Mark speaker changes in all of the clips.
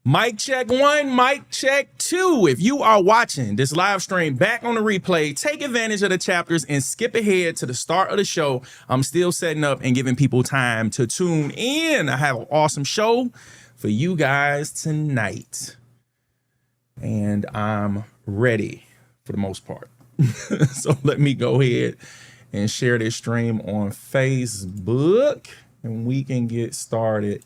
Speaker 1: Mic check one, mic check two. If you are watching this live stream back on the replay, take advantage of the chapters and skip ahead to the start of the show. I'm still setting up and giving people time to tune in. I have an awesome show for you guys tonight. And I'm ready for the most part. So let me go ahead and share this stream on Facebook and we can get started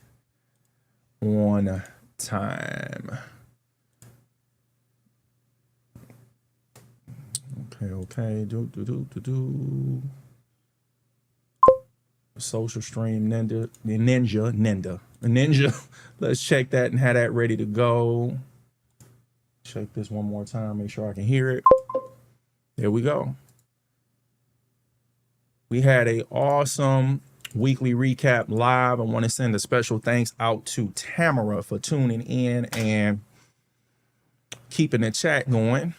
Speaker 1: on time. Okay. Social stream ninja. Let's check that and have that ready to go. Check this one more time, make sure I can hear it. There we go. We had a awesome weekly recap live. I want to send a special thanks out to Tamara for tuning in and keeping the chat going.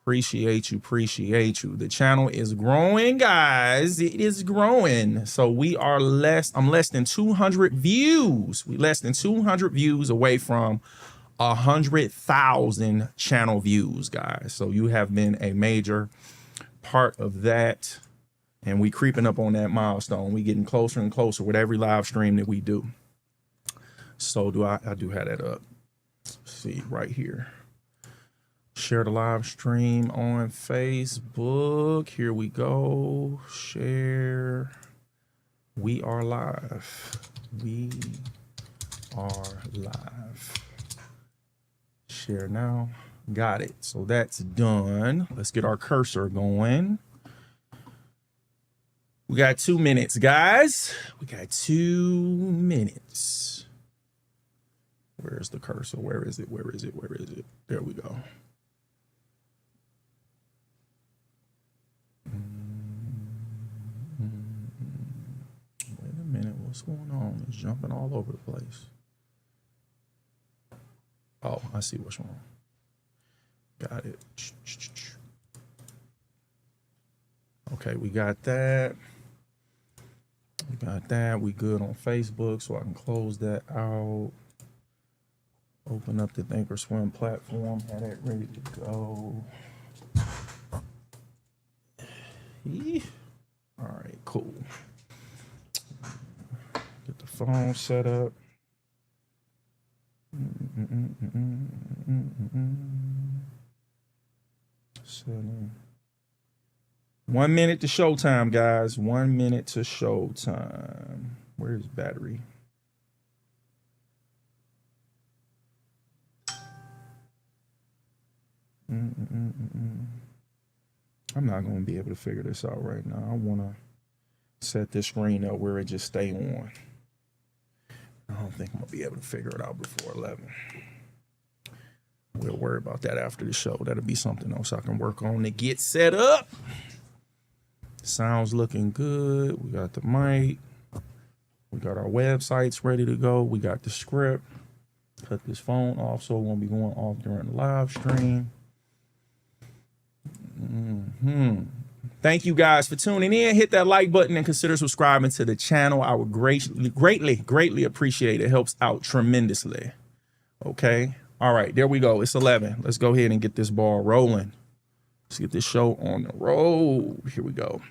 Speaker 1: Appreciate you. The channel is growing, guys. It is growing. So we are I'm less than 200 views. We less than 200 views away from 100,000 channel views, guys. So you have been a major part of that. And we creeping up on that milestone. We getting closer and closer with every live stream that we do. So I do have that up. Let's see right here. Share the live stream on Facebook. Here we go. Share. We are live. We are live. Share now. Got it. So that's done. Let's get our cursor going. We got 2 minutes, guys. We got 2 minutes. Where's the cursor? Where is it? There we go. Wait a minute. What's going on? It's jumping all over the place. Oh, I see what's wrong. Got it. Okay, we got that. We good on Facebook, so I can close that out. Open up the Thinkorswim platform. Have that ready to go. All right, cool. Get the phone set up. Setting. 1 minute to showtime, guys. 1 minute to showtime. Where's battery? I'm not going to be able to figure this out right now. I want to set this screen up where it just stay on. I don't think I'm going to be able to figure it out before 11. We'll worry about that after the show. That'll be something else I can work on to get set up. Sounds looking good. We got the mic. We got our websites ready to go. We got the script. Cut this phone off so it won't be going off during the live stream. Thank you guys for tuning in. Hit that like button and consider subscribing to the channel. I would greatly appreciate it. It helps out tremendously. Okay. All right, there we go. It's 11. Let's go ahead and get this ball rolling. Let's get this show on the road. Here we go.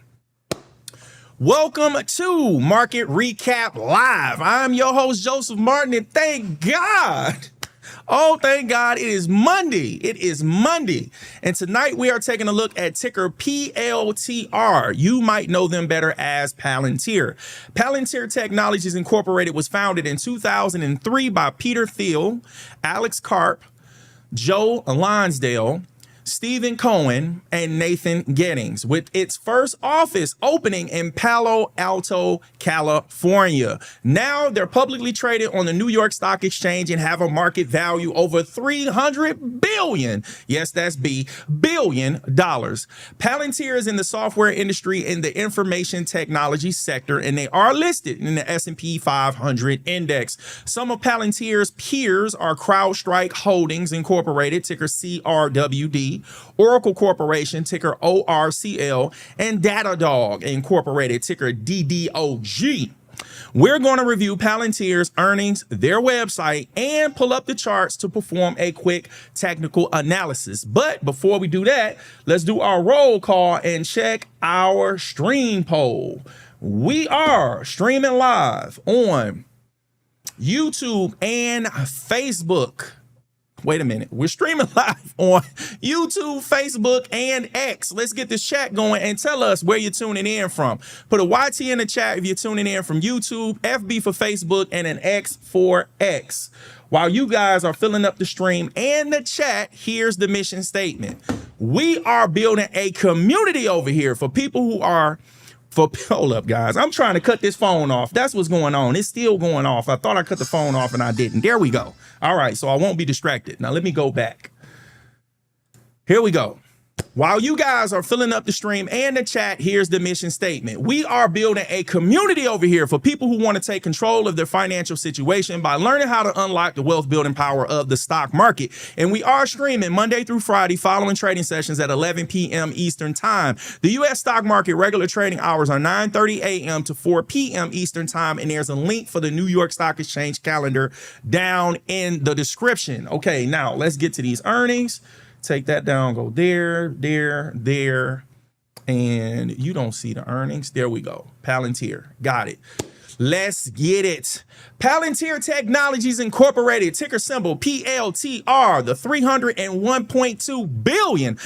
Speaker 1: Welcome to Market Recap Live. I'm your host, Joseph Martin, and thank God. Oh, thank God. It is Monday. And tonight we are taking a look at ticker PLTR. You might know them better as Palantir. Palantir Technologies Incorporated was founded in 2003 by Peter Thiel, Alex Karp, Joe Lonsdale, Stephen Cohen, and Nathan Gettings, with its first office opening in Palo Alto, California. Now they're publicly traded on the New York Stock Exchange and have a market value over $300 billion. Yes, that's billion dollars. Palantir is in the software industry in the information technology sector, and they are listed in the S&P 500 index. Some of Palantir's peers are CrowdStrike Holdings Incorporated, ticker CRWD, Oracle Corporation, ticker ORCL, and Datadog Incorporated, ticker DDOG. We're going to review Palantir's earnings, their website, and pull up the charts to perform a quick technical analysis. But before we do that, let's do our roll call and check our stream poll. We are streaming live on YouTube and Facebook. Wait a minute. We're streaming live on YouTube, Facebook, and X. Let's get this chat going and tell us where you're tuning in from. Put a YT in the chat if you're tuning in from YouTube, FB for Facebook, and an X for X. While you guys are filling up the stream and the chat, here's the mission statement. We are building a community over here for people who are hold up, guys. I'm trying to cut this phone off. That's what's going on. It's still going off. I thought I cut the phone off and I didn't. There we go. All right, so I won't be distracted. Now let me go back. Here we go. While you guys are filling up the stream and the chat, here's the mission statement. We are building a community over here for people who want to take control of their financial situation by learning how to unlock the wealth building power of the stock market. And we are streaming Monday through Friday following trading sessions at 11 p.m. Eastern time. The U.S. stock market regular trading hours are 9:30 a.m. to 4 p.m. Eastern time. And there's a link for the New York Stock Exchange calendar down in the description. Okay, now let's get to these earnings. Take that down, go there, and you don't see the earnings. There we go. Palantir. Got it. Let's get it. Palantir Technologies Incorporated, ticker symbol PLTR, the $301.2 billion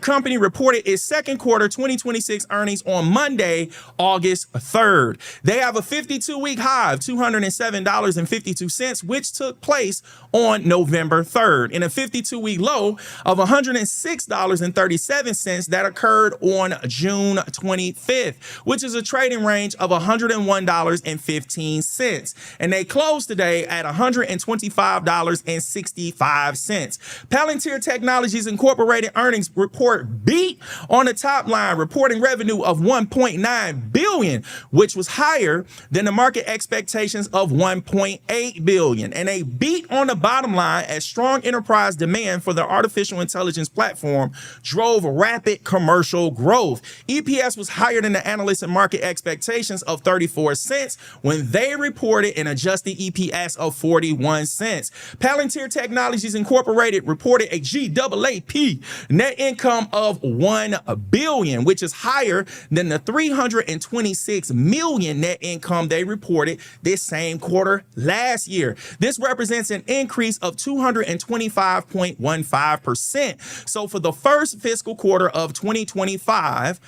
Speaker 1: company reported its second quarter 2026 earnings on Monday, August 3rd. They have a 52-week high of $207.52, which took place on November 3rd, and a 52-week low of $106.37 that occurred on June 25th, which is a trading range of $101.15. And they closed today at $125.65. Palantir Technologies Incorporated earnings report beat on the top line, reporting revenue of $1.9 billion, which was higher than the market expectations of $1.8 billion. And a beat on the bottom line as strong enterprise demand for their artificial intelligence platform drove rapid commercial growth. EPS was higher than the analysts and market expectations of 34 cents when they reported an adjusted EPS of 41 cents. Palantir Technologies Incorporated reported a GAAP net income of $1 billion, which is higher than the $326 million net income they reported this same quarter last year. This represents an increase of 225.15%. So for the first fiscal quarter of 2025,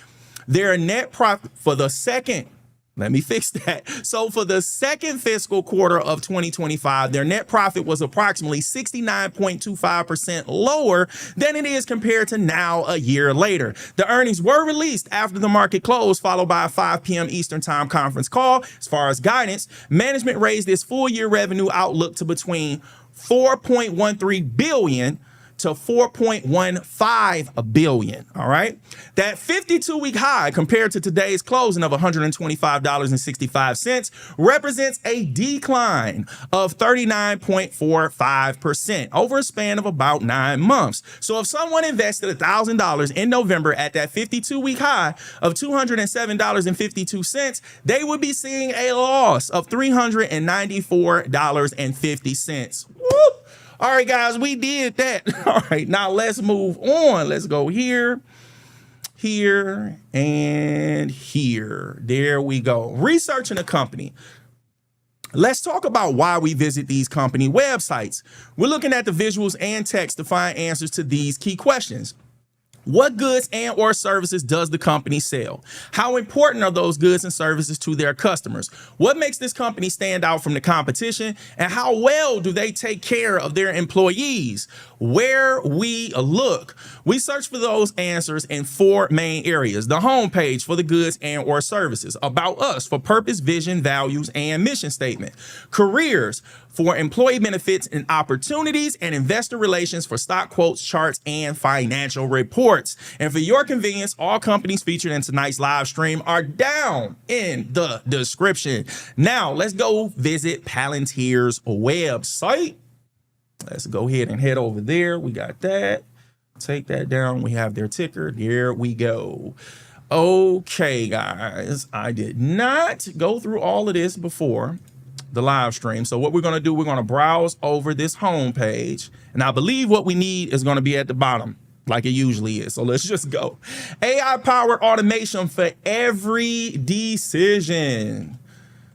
Speaker 1: their net profit for the second Let me fix that. So for the second fiscal quarter of 2025, their net profit was approximately 69.25% lower than it is compared to now a year later. The earnings were released after the market closed, followed by a 5 p.m. Eastern time conference call. As far as guidance, management raised its full year revenue outlook to between $4.13 billion to $4.15 billion. All right. That 52-week high compared to today's closing of $125.65 represents a decline of 39.45% over a span of about 9 months. So if someone invested $1,000 in November at that 52-week high of $207.52, they would be seeing a loss of $394.50. Woo! All right, guys, we did that. All right, now let's move on. Let's go here, here, and here. There we go. Researching a company. Let's talk about why we visit these company websites. We're looking at the visuals and text to find answers to these key questions. What goods and or services does the company sell? How important are those goods and services to their customers? What makes this company stand out from the competition? And how well do they take care of their employees? Where we look, we search for those answers in 4 main areas. The homepage for the goods and or services. About us for purpose, vision, values, and mission statement. Careers for employee benefits and opportunities, and investor relations for stock quotes, charts, and financial reports. And for your convenience, all companies featured in tonight's live stream are down in the description. Now, let's go visit Palantir's website. Let's go ahead and head over there. We got that. Take that down. We have their ticker. There we go. Okay, guys, I did not go through all of this before the live stream. So what we're going to do, we're going to browse over this home page, and I believe what we need is going to be at the bottom like it usually is. So let's just go. AI powered automation for every decision.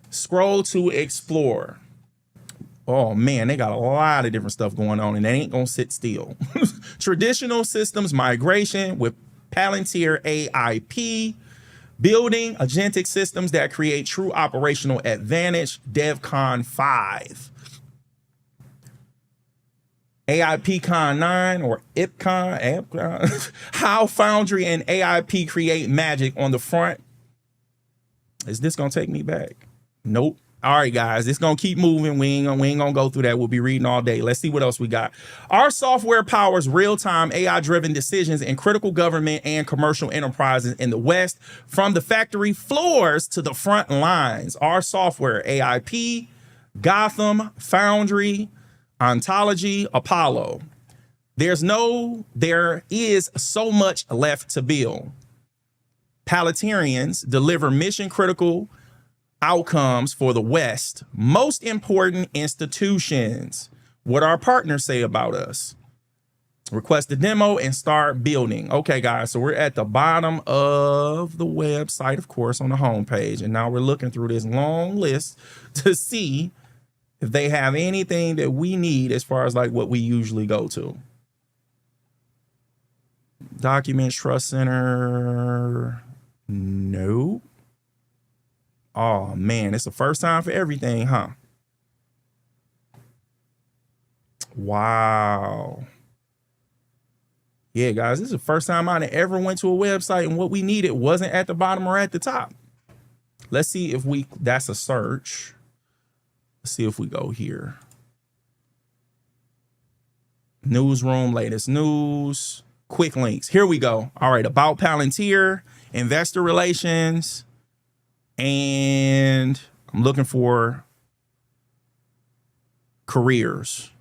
Speaker 1: Scroll to explore. Oh man, they got a lot of different stuff going on, and they ain't gonna sit still. Traditional systems migration with Palantir AIP, building agentic systems that create true operational advantage, DevCon 5. AIPCon 9 or IPCon, how Foundry and AIP create magic on the front. Is this gonna take me back? Nope. All right, guys, it's gonna keep moving. We ain't gonna go through that. We'll be reading all day. Let's see what else we got. Our software powers real-time AI-driven decisions in critical government and commercial enterprises in the West, from the factory floors to the front lines. Our software, AIP, Gotham, Foundry, Ontology, Apollo. There is so much left to build. Palantirians deliver mission-critical outcomes for the West, most important institutions. What our partners say about us. Request a demo and start building. Okay, guys, so we're at the bottom of the website, of course, on the homepage, and now we're looking through this long list to see if they have anything that we need as far as like what we usually go to. Documents, Trust Center. No. Oh man, it's the first time for everything, huh? Wow. Yeah, guys, this is the first time I ever went to a website and what we needed wasn't at the bottom or at the top. Let's see if that's a search. Let's see if we go here. Newsroom, latest news, quick links. Here we go. All right, about Palantir, investor relations. And I'm looking for careers.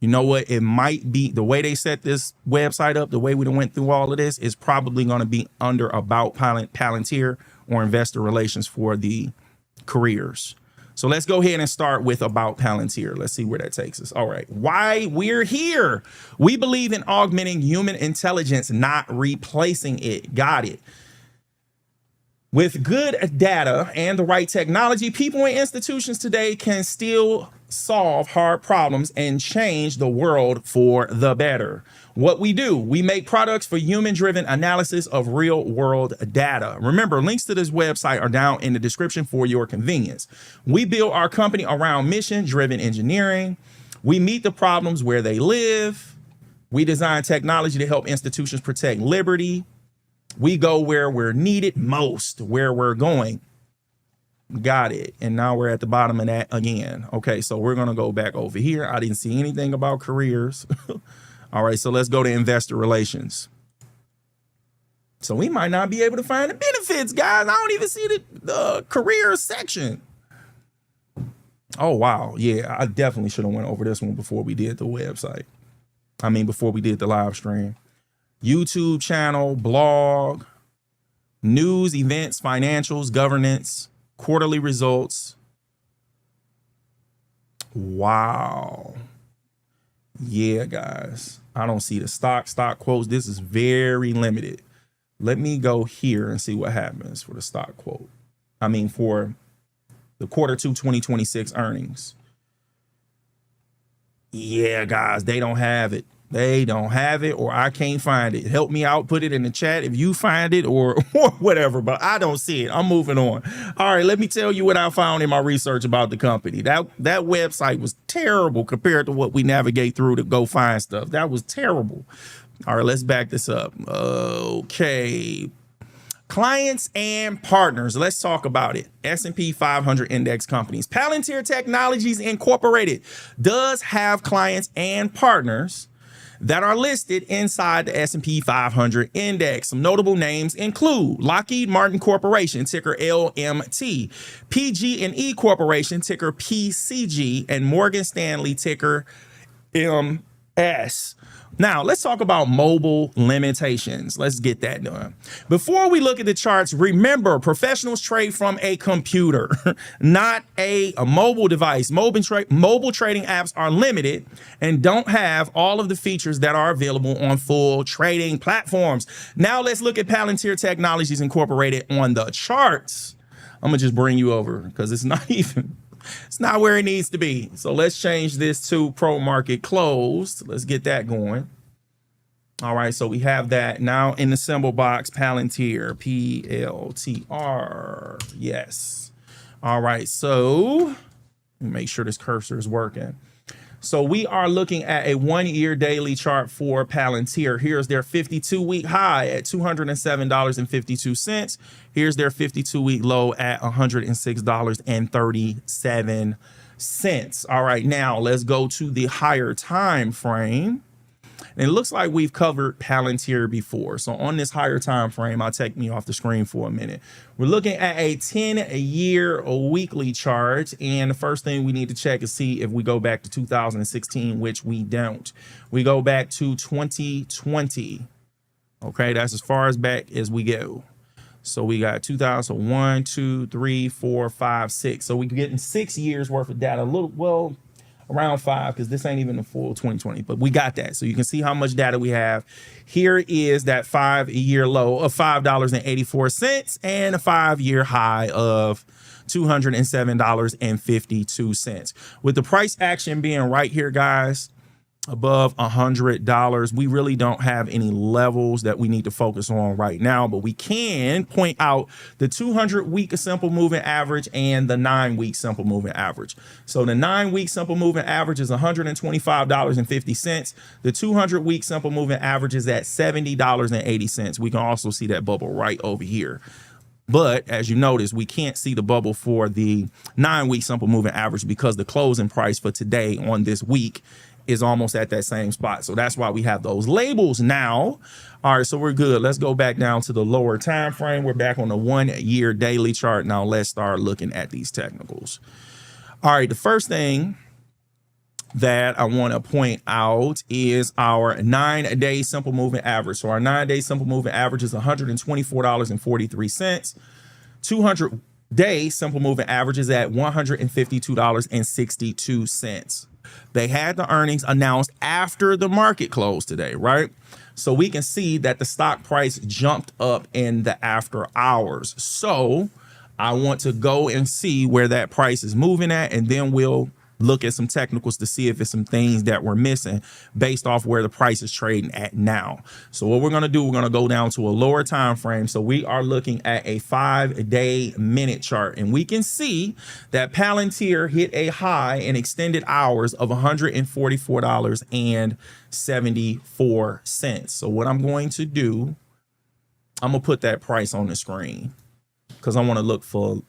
Speaker 1: You know what? It might be the way they set this website up, the way we went through all of this is probably going to be under about Palantir or investor relations for the careers. So let's go ahead and start with about Palantir. Let's see where that takes us. All right. Why we're here. We believe in augmenting human intelligence, not replacing it. Got it. With good data and the right technology, people and institutions today can still solve hard problems and change the world for the better. What we do, we make products for human-driven analysis of real-world data. Remember, links to this website are down in the description for your convenience. We build our company around mission-driven engineering. We meet the problems where they live. We design technology to help institutions protect liberty. We go where we're needed most, where we're going. Got it. And now we're at the bottom of that again. Okay, so we're going to go back over here. I didn't see anything about careers. All right, so let's go to investor relations. So we might not be able to find the benefits, guys. I don't even see the careers section. Oh, wow. Yeah, I definitely should have went over this one before we did the website. Before we did the live stream. YouTube channel, blog, news, events, financials, governance, quarterly results. Wow. Yeah, guys. I don't see the stock quotes. This is very limited. Let me go here and see what happens for the stock quote. For the quarter 2 2026 earnings. Yeah, guys, they don't have it. They don't have it, or I can't find it. Help me out. Put it in the chat if you find it or whatever, but I don't see it. I'm moving on. All right, let me tell you what I found in my research about the company. That website was terrible compared to what we navigate through to go find stuff. That was terrible. All right, let's back this up. Okay. Clients and partners. Let's talk about it. S&P 500 index companies. Palantir Technologies Incorporated does have clients and partners that are listed inside the S&P 500 index. Some notable names include Lockheed Martin Corporation, ticker LMT, PG&E Corporation, ticker PCG, and Morgan Stanley, ticker MS. Now, let's talk about mobile limitations. Let's get that done. Before we look at the charts, remember, professionals trade from a computer, not a mobile device. Mobile trading apps are limited and don't have all of the features that are available on full trading platforms. Now, let's look at Palantir Technologies Incorporated on the charts. I'm going to just bring you over because it's not where it needs to be. So let's change this to pro market closed. Let's get that going. All right, so we have that now in the symbol box, Palantir, PLTR. Yes. All right, so let me make sure this cursor is working. So we are looking at a 1-year daily chart for Palantir. Here's their 52-week high at $207.52. Here's their 52-week low at $106.37. All right, now let's go to the higher time frame. And it looks like we've covered Palantir before. So on this higher time frame, I'll take me off the screen for a minute. We're looking at a 10-year weekly chart. And the first thing we need to check is see if we go back to 2016, which we don't. We go back to 2020. Okay, that's as far as back as we go. So we got 2001, 2, 3, 4, 5, 6. So we're getting 6 years worth of data. Around 5, because this ain't even the full 2020, but we got that. So you can see how much data we have. Here is that 5-year low of $5.84 and a 5-year high of $207.52. With the price action being right here, guys, above $100, we really don't have any levels that we need to focus on right now, but we can point out the 200-week simple moving average and the 9-week simple moving average. So the 9-week simple moving average is $125.50. The 200-week simple moving average is at $70.80. We can also see that bubble right over here. But as you notice, we can't see the bubble for the 9-week simple moving average because the closing price for today on this week is almost at that same spot. So that's why we have those labels now. All right, so we're good. Let's go back down to the lower time frame. We're back on the 1-year daily chart. Now let's start looking at these technicals. All right, the first thing that I want to point out is our 9-day simple moving average. So our 9-day simple moving average is $124.43. 200-day simple moving average is at $152.62. They had the earnings announced after the market closed today, right? So we can see that the stock price jumped up in the after hours. So I want to go and see where that price is moving at, and then we'll look at some technicals to see if it's some things that we're missing based off where the price is trading at now. So what we're going to do, we're going to go down to a lower time frame. So we are looking at a 5-day minute chart, and we can see that Palantir hit a high in extended hours of $144.74. So what I'm going to do, I'm going to put that price on the screen because I want to look for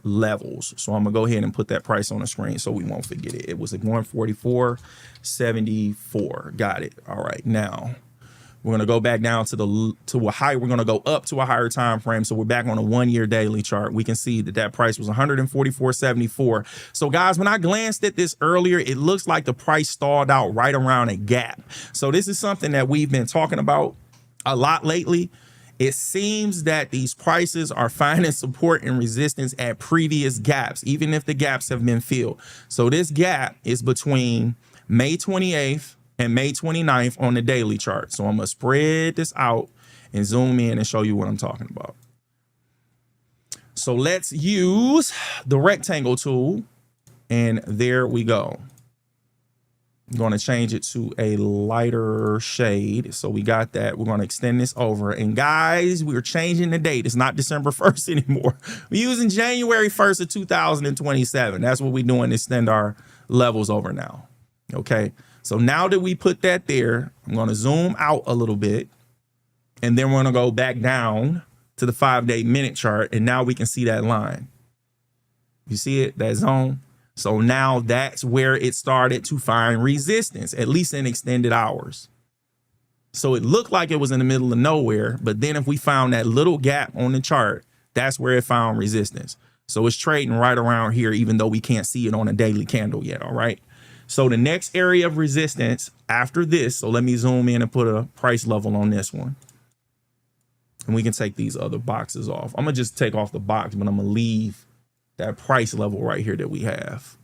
Speaker 1: levels. So I'm gonna go ahead and put that price on the screen so we won't forget it. It was at 144.74. Got it. All right, now we're gonna go back down to a high. We're gonna go up to a higher time frame. So we're back on a 1-year daily chart. We can see that that price was 144.74. So guys, when I glanced at this earlier, it looks like the price stalled out right around a gap. So this is something that we've been talking about a lot lately. It seems that these prices are finding support and resistance at previous gaps, even if the gaps have been filled. So this gap is between May 28th and May 29th on the daily chart. So I'm going to spread this out and zoom in and show you what I'm talking about. So let's use the rectangle tool, and there we go. I'm going to change it to a lighter shade. So we got that. We're going to extend this over. And guys, we're changing the date. It's not December 1st anymore. We're using January 1st of 2027. That's what we're doing to extend our levels over now. Okay. So now that we put that there, I'm going to zoom out a little bit. And then we're going to go back down to the 5-day minute chart. And now we can see that line. You see it? That zone. So now that's where it started to find resistance, at least in extended hours. So it looked like it was in the middle of nowhere. But then if we found that little gap on the chart, that's where it found resistance. So it's trading right around here, even though we can't see it on a daily candle yet. All right. So the next area of resistance after this, so let me zoom in and put a price level on this one. And we can take these other boxes off. I'm gonna just take off the box, but I'm gonna leave that price level right here that we have.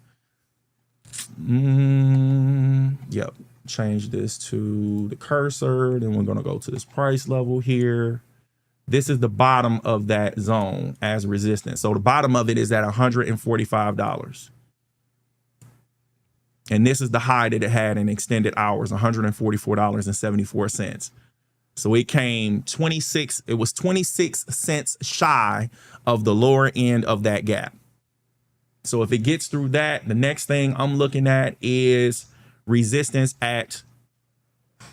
Speaker 1: Yep, change this to the cursor. Then we're gonna go to this price level here. This is the bottom of that zone as resistance. So the bottom of it is at $145. And this is the high that it had in extended hours, $144.74. So it came 26, it was 26 cents shy of the lower end of that gap. So if it gets through that, the next thing I'm looking at is resistance at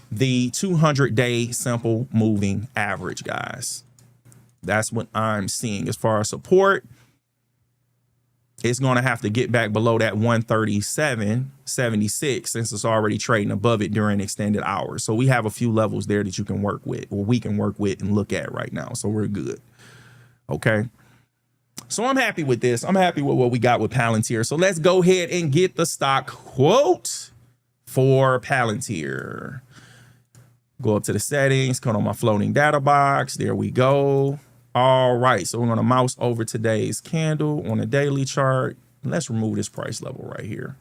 Speaker 1: the 200-day simple moving average, guys. That's what I'm seeing as far as support. It's going to have to get back below that 137.76 since it's already trading above it during extended hours. So we have a few levels there that you can work with, or we can work with and look at right now. So we're good. Okay. So I'm happy with this. I'm happy with what we got with Palantir. So let's go ahead and get the stock quote for Palantir. Go up to the settings, come on my floating data box. There we go. All right, so we're going to mouse over today's candle on a daily chart. Let's remove this price level right here.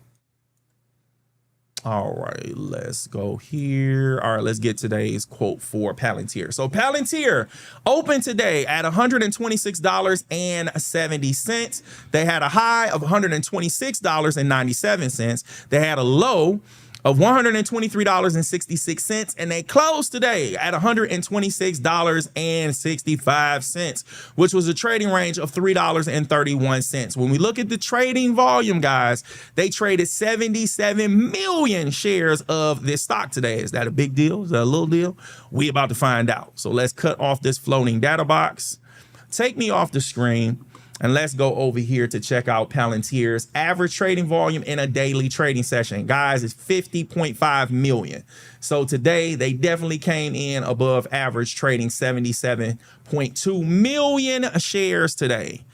Speaker 1: All right, let's go here. All right, let's get today's quote for Palantir. So Palantir opened today at $126.70. They had a high of $126.97. They had a low of $123.66, and they closed today at $126.65, which was a trading range of $3.31. When we look at the trading volume, guys, they traded 77 million shares of this stock today. Is that a big deal? Is that a little deal? We about to find out. So let's cut off this floating data box. Take me off the screen. And let's go over here to check out Palantir's average trading volume in a daily trading session. Guys, it's 50.5 million. So today they definitely came in above average, trading 77.2 million shares today.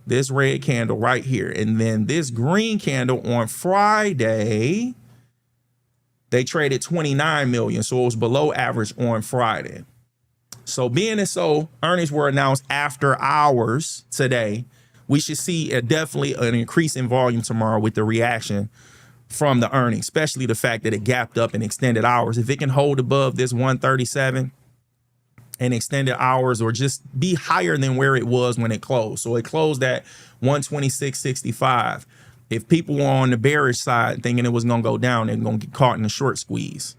Speaker 1: This red candle right here. And then this green candle on Friday, they traded 29 million. So it was below average on Friday. So being as so, earnings were announced after hours today. We should see definitely an increase in volume tomorrow with the reaction from the earnings, especially the fact that it gapped up in extended hours. If it can hold above this 137 in extended hours, or just be higher than where it was when it closed. So it closed at 126.65. If people were on the bearish side thinking it was going to go down, they're going to get caught in a short squeeze.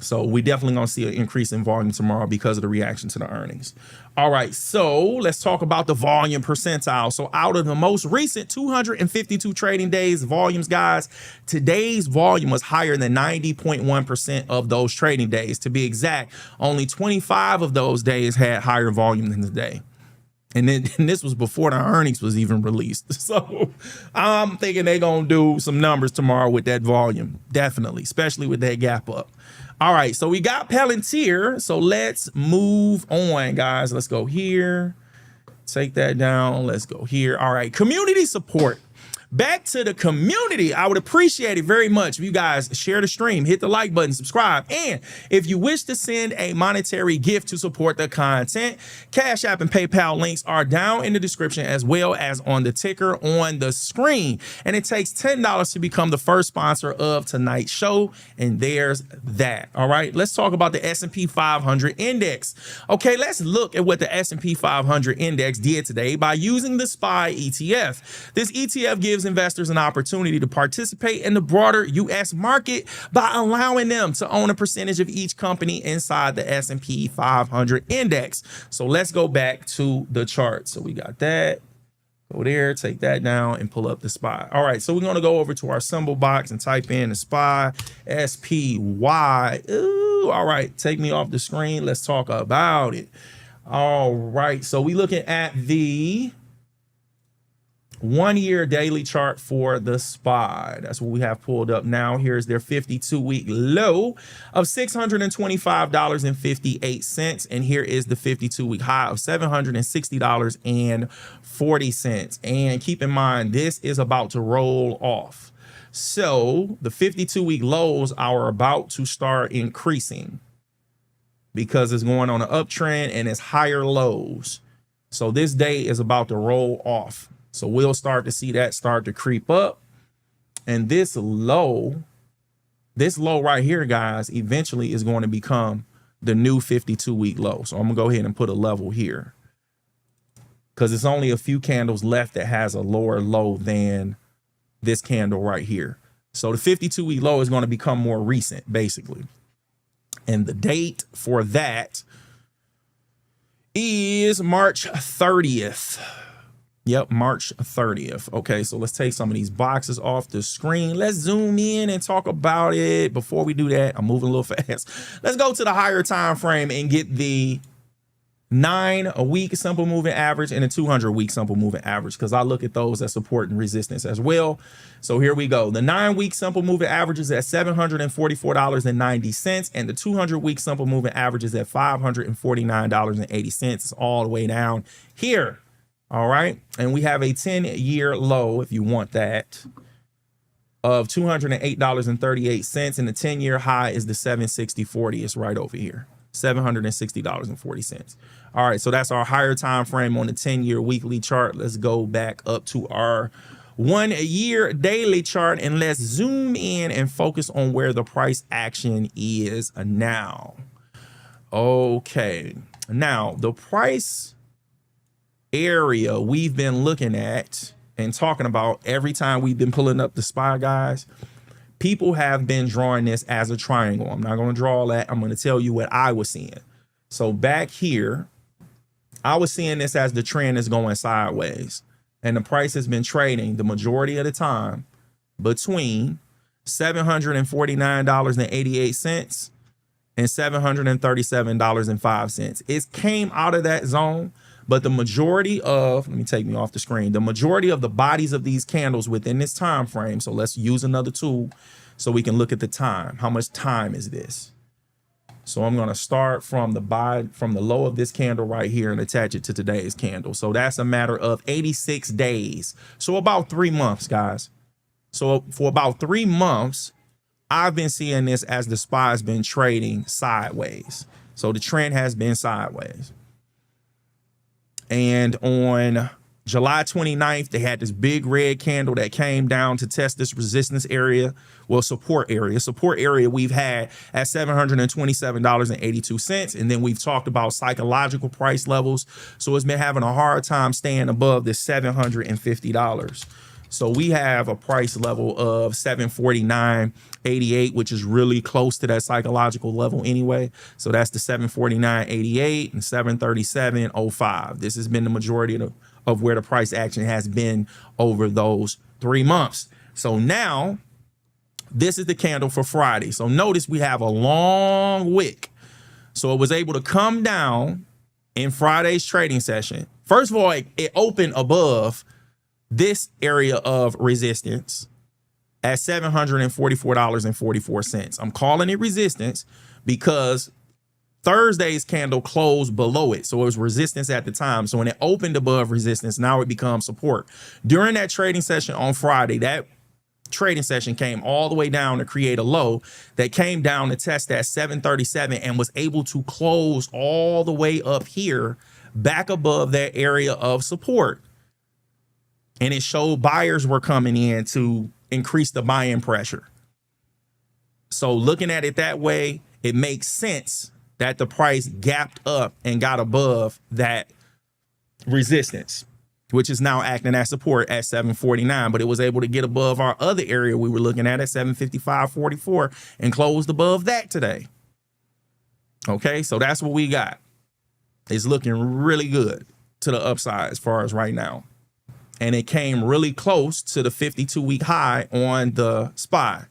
Speaker 1: So we definitely going to see an increase in volume tomorrow because of the reaction to the earnings. All right, so let's talk about the volume percentile. So out of the most recent 252 trading days volumes, guys, today's volume was higher than 90.1% of those trading days. To be exact, only 25 of those days had higher volume than today. And this was before the earnings was even released. So I'm thinking they're going to do some numbers tomorrow with that volume, definitely, especially with that gap up. All right, so we got Palantir. So let's move on, guys. Let's go here. Take that down. Let's go here. All right, community support. Back to the community. I would appreciate it very much if you guys share the stream, hit the like button, subscribe. And if you wish to send a monetary gift to support the content, Cash App and PayPal links are down in the description as well as on the ticker on the screen. And it takes $10 to become the first sponsor of tonight's show. And there's that. All right, let's talk about the S&P 500 index. Okay, let's look at what the S&P 500 index did today by using the SPY ETF. This ETF gives investors an opportunity to participate in the broader U.S. market by allowing them to own a percentage of each company inside the S&P 500 index. So let's go back to the chart. So we got that. Go there, take that down, and pull up the SPY. All right, so we're going to go over to our symbol box and type in the SPY, SPY. Ooh, all right, take me off the screen. Let's talk about it. All right, so we're looking at the 1-year daily chart for the SPY. That's what we have pulled up now. Here's their 52-week low of $625.58. And here is the 52-week high of $760.40. And keep in mind, this is about to roll off. So the 52-week lows are about to start increasing because it's going on an uptrend and it's higher lows. So this day is about to roll off. So we'll start to see that start to creep up. And this low right here, guys, eventually is going to become the new 52-week low. So I'm gonna go ahead and put a level here because it's only a few candles left that has a lower low than this candle right here. So the 52-week low is going to become more recent, basically. And the date for that is March 30th. Yep, March 30th. Okay, so let's take some of these boxes off the screen. Let's zoom in and talk about it. Before we do that, I'm moving a little fast. Let's go to the higher time frame and get the 9-week simple moving average and a 200-week simple moving average, because I look at those as support and resistance as well. So here we go. The 9-week simple moving average is at $744.90, and the 200-week simple moving average is at $549.80. It's all the way down here. All right. And we have a 10-year low, if you want that, of $208.38, and the 10-year high is the 760.40. It's right over here. $760.40. All right, so that's our higher time frame on the 10-year weekly chart. Let's go back up to our 1-year daily chart and let's zoom in and focus on where the price action is now. Okay, now the price area we've been looking at and talking about every time we've been pulling up the SPY, guys, people have been drawing this as a triangle. I'm not going to draw that. I'm going to tell you what I was seeing. So back here, I was seeing this as the trend is going sideways, and the price has been trading the majority of the time between $749.88 and $737.05. It came out of that zone, but the majority of, let me take me off the screen, the majority of the bodies of these candles within this time frame. So let's use another tool so we can look at the time. How much time is this? So I'm going to start from the low of this candle right here and attach it to today's candle. So that's a matter of 86 days. So about 3 months, guys. So for about 3 months, I've been seeing this as the SPY has been trading sideways. So the trend has been sideways. And on July 29th, they had this big red candle that came down to test this resistance area, well, support area we've had at $727.82. And then we've talked about psychological price levels. So it's been having a hard time staying above the $750. So we have a price level of $749.88, which is really close to that psychological level anyway. So that's the $749.88 and $737.05. This has been the majority of where the price action has been over those 3 months. So now this is the candle for Friday. So notice we have a long wick. So it was able to come down in Friday's trading session. First of all, it opened above this area of resistance at $744.44. I'm calling it resistance because Thursday's candle closed below it. So it was resistance at the time. So when it opened above resistance, now it becomes support. During that trading session on Friday, that trading session came all the way down to create a low that came down to test that 737 and was able to close all the way up here back above that area of support. And it showed buyers were coming in to increase the buying pressure. So looking at it that way, it makes sense that the price gapped up and got above that resistance, which is now acting as support at 749. But it was able to get above our other area we were looking at 755.44 and closed above that today. Okay, so that's what we got. It's looking really good to the upside as far as right now. And it came really close to the 52-week high on the SPY.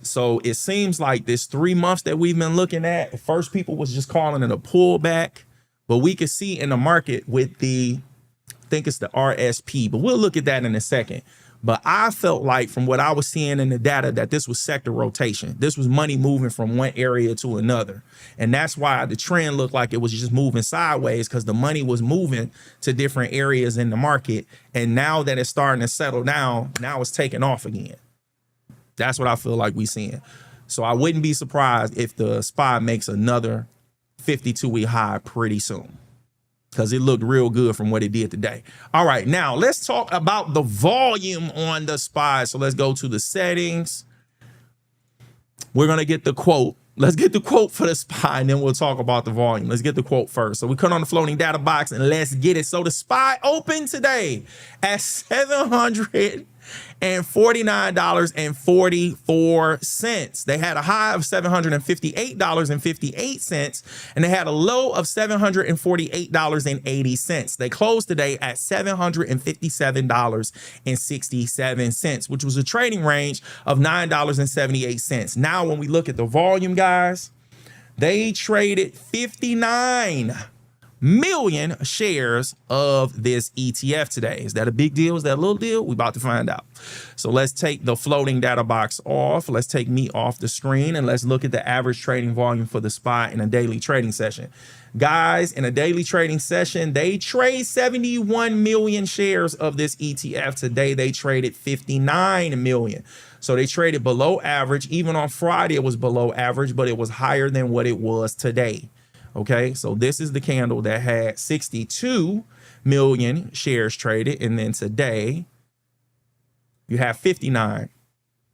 Speaker 1: So it seems like this 3 months that we've been looking at, first people was just calling it a pullback, but we could see in the market with the, I think it's the RSP, but we'll look at that in a second. But I felt like from what I was seeing in the data that this was sector rotation. This was money moving from one area to another. And that's why the trend looked like it was just moving sideways, because the money was moving to different areas in the market. And now that it's starting to settle down, now it's taking off again. That's what I feel like we seeing. So I wouldn't be surprised if the SPY makes another 52-week high pretty soon, because it looked real good from what it did today. All right, now let's talk about the volume on the SPY. So let's go to the settings. We're going to get the quote. Let's get the quote for the SPY, and then we'll talk about the volume. Let's get the quote first. So we cut on the floating data box, and let's get it. So the SPY opened today at $749.44. They had a high of $758.58, and they had a low of $748.80. They closed today at $757.67, which was a trading range of $9.78. Now, when we look at the volume, guys, they traded 59 million shares of this ETF today. Is that a big deal? Is that a little deal? We about to find out. So let's take the floating data box off. Let's take me off the screen, and let's look at the average trading volume for the SPY in a daily trading session. Guys, in a daily trading session, they trade 71 million shares of this ETF. Today, they traded 59 million. So they traded below average. Even on Friday, it was below average, but it was higher than what it was today. Okay, so this is the candle that had 62 million shares traded, and then today you have 59.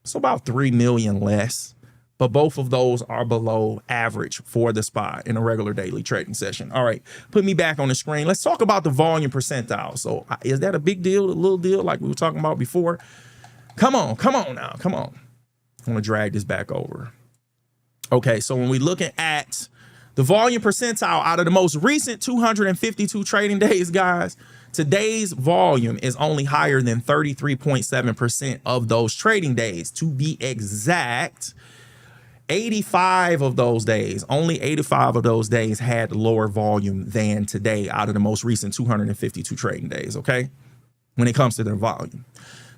Speaker 1: So about 3 million less, but both of those are below average for the SPY in a regular daily trading session. All right, put me back on the screen. Let's talk about the volume percentile. So is that a big deal, a little deal like we were talking about before? Come on now, come on. I'm gonna drag this back over. Okay, so when we're looking at the volume percentile out of the most recent 252 trading days, guys, today's volume is only higher than 33.7% of those trading days. To be exact, 85 of those days, only 85 of those days had lower volume than today out of the most recent 252 trading days, okay, when it comes to their volume.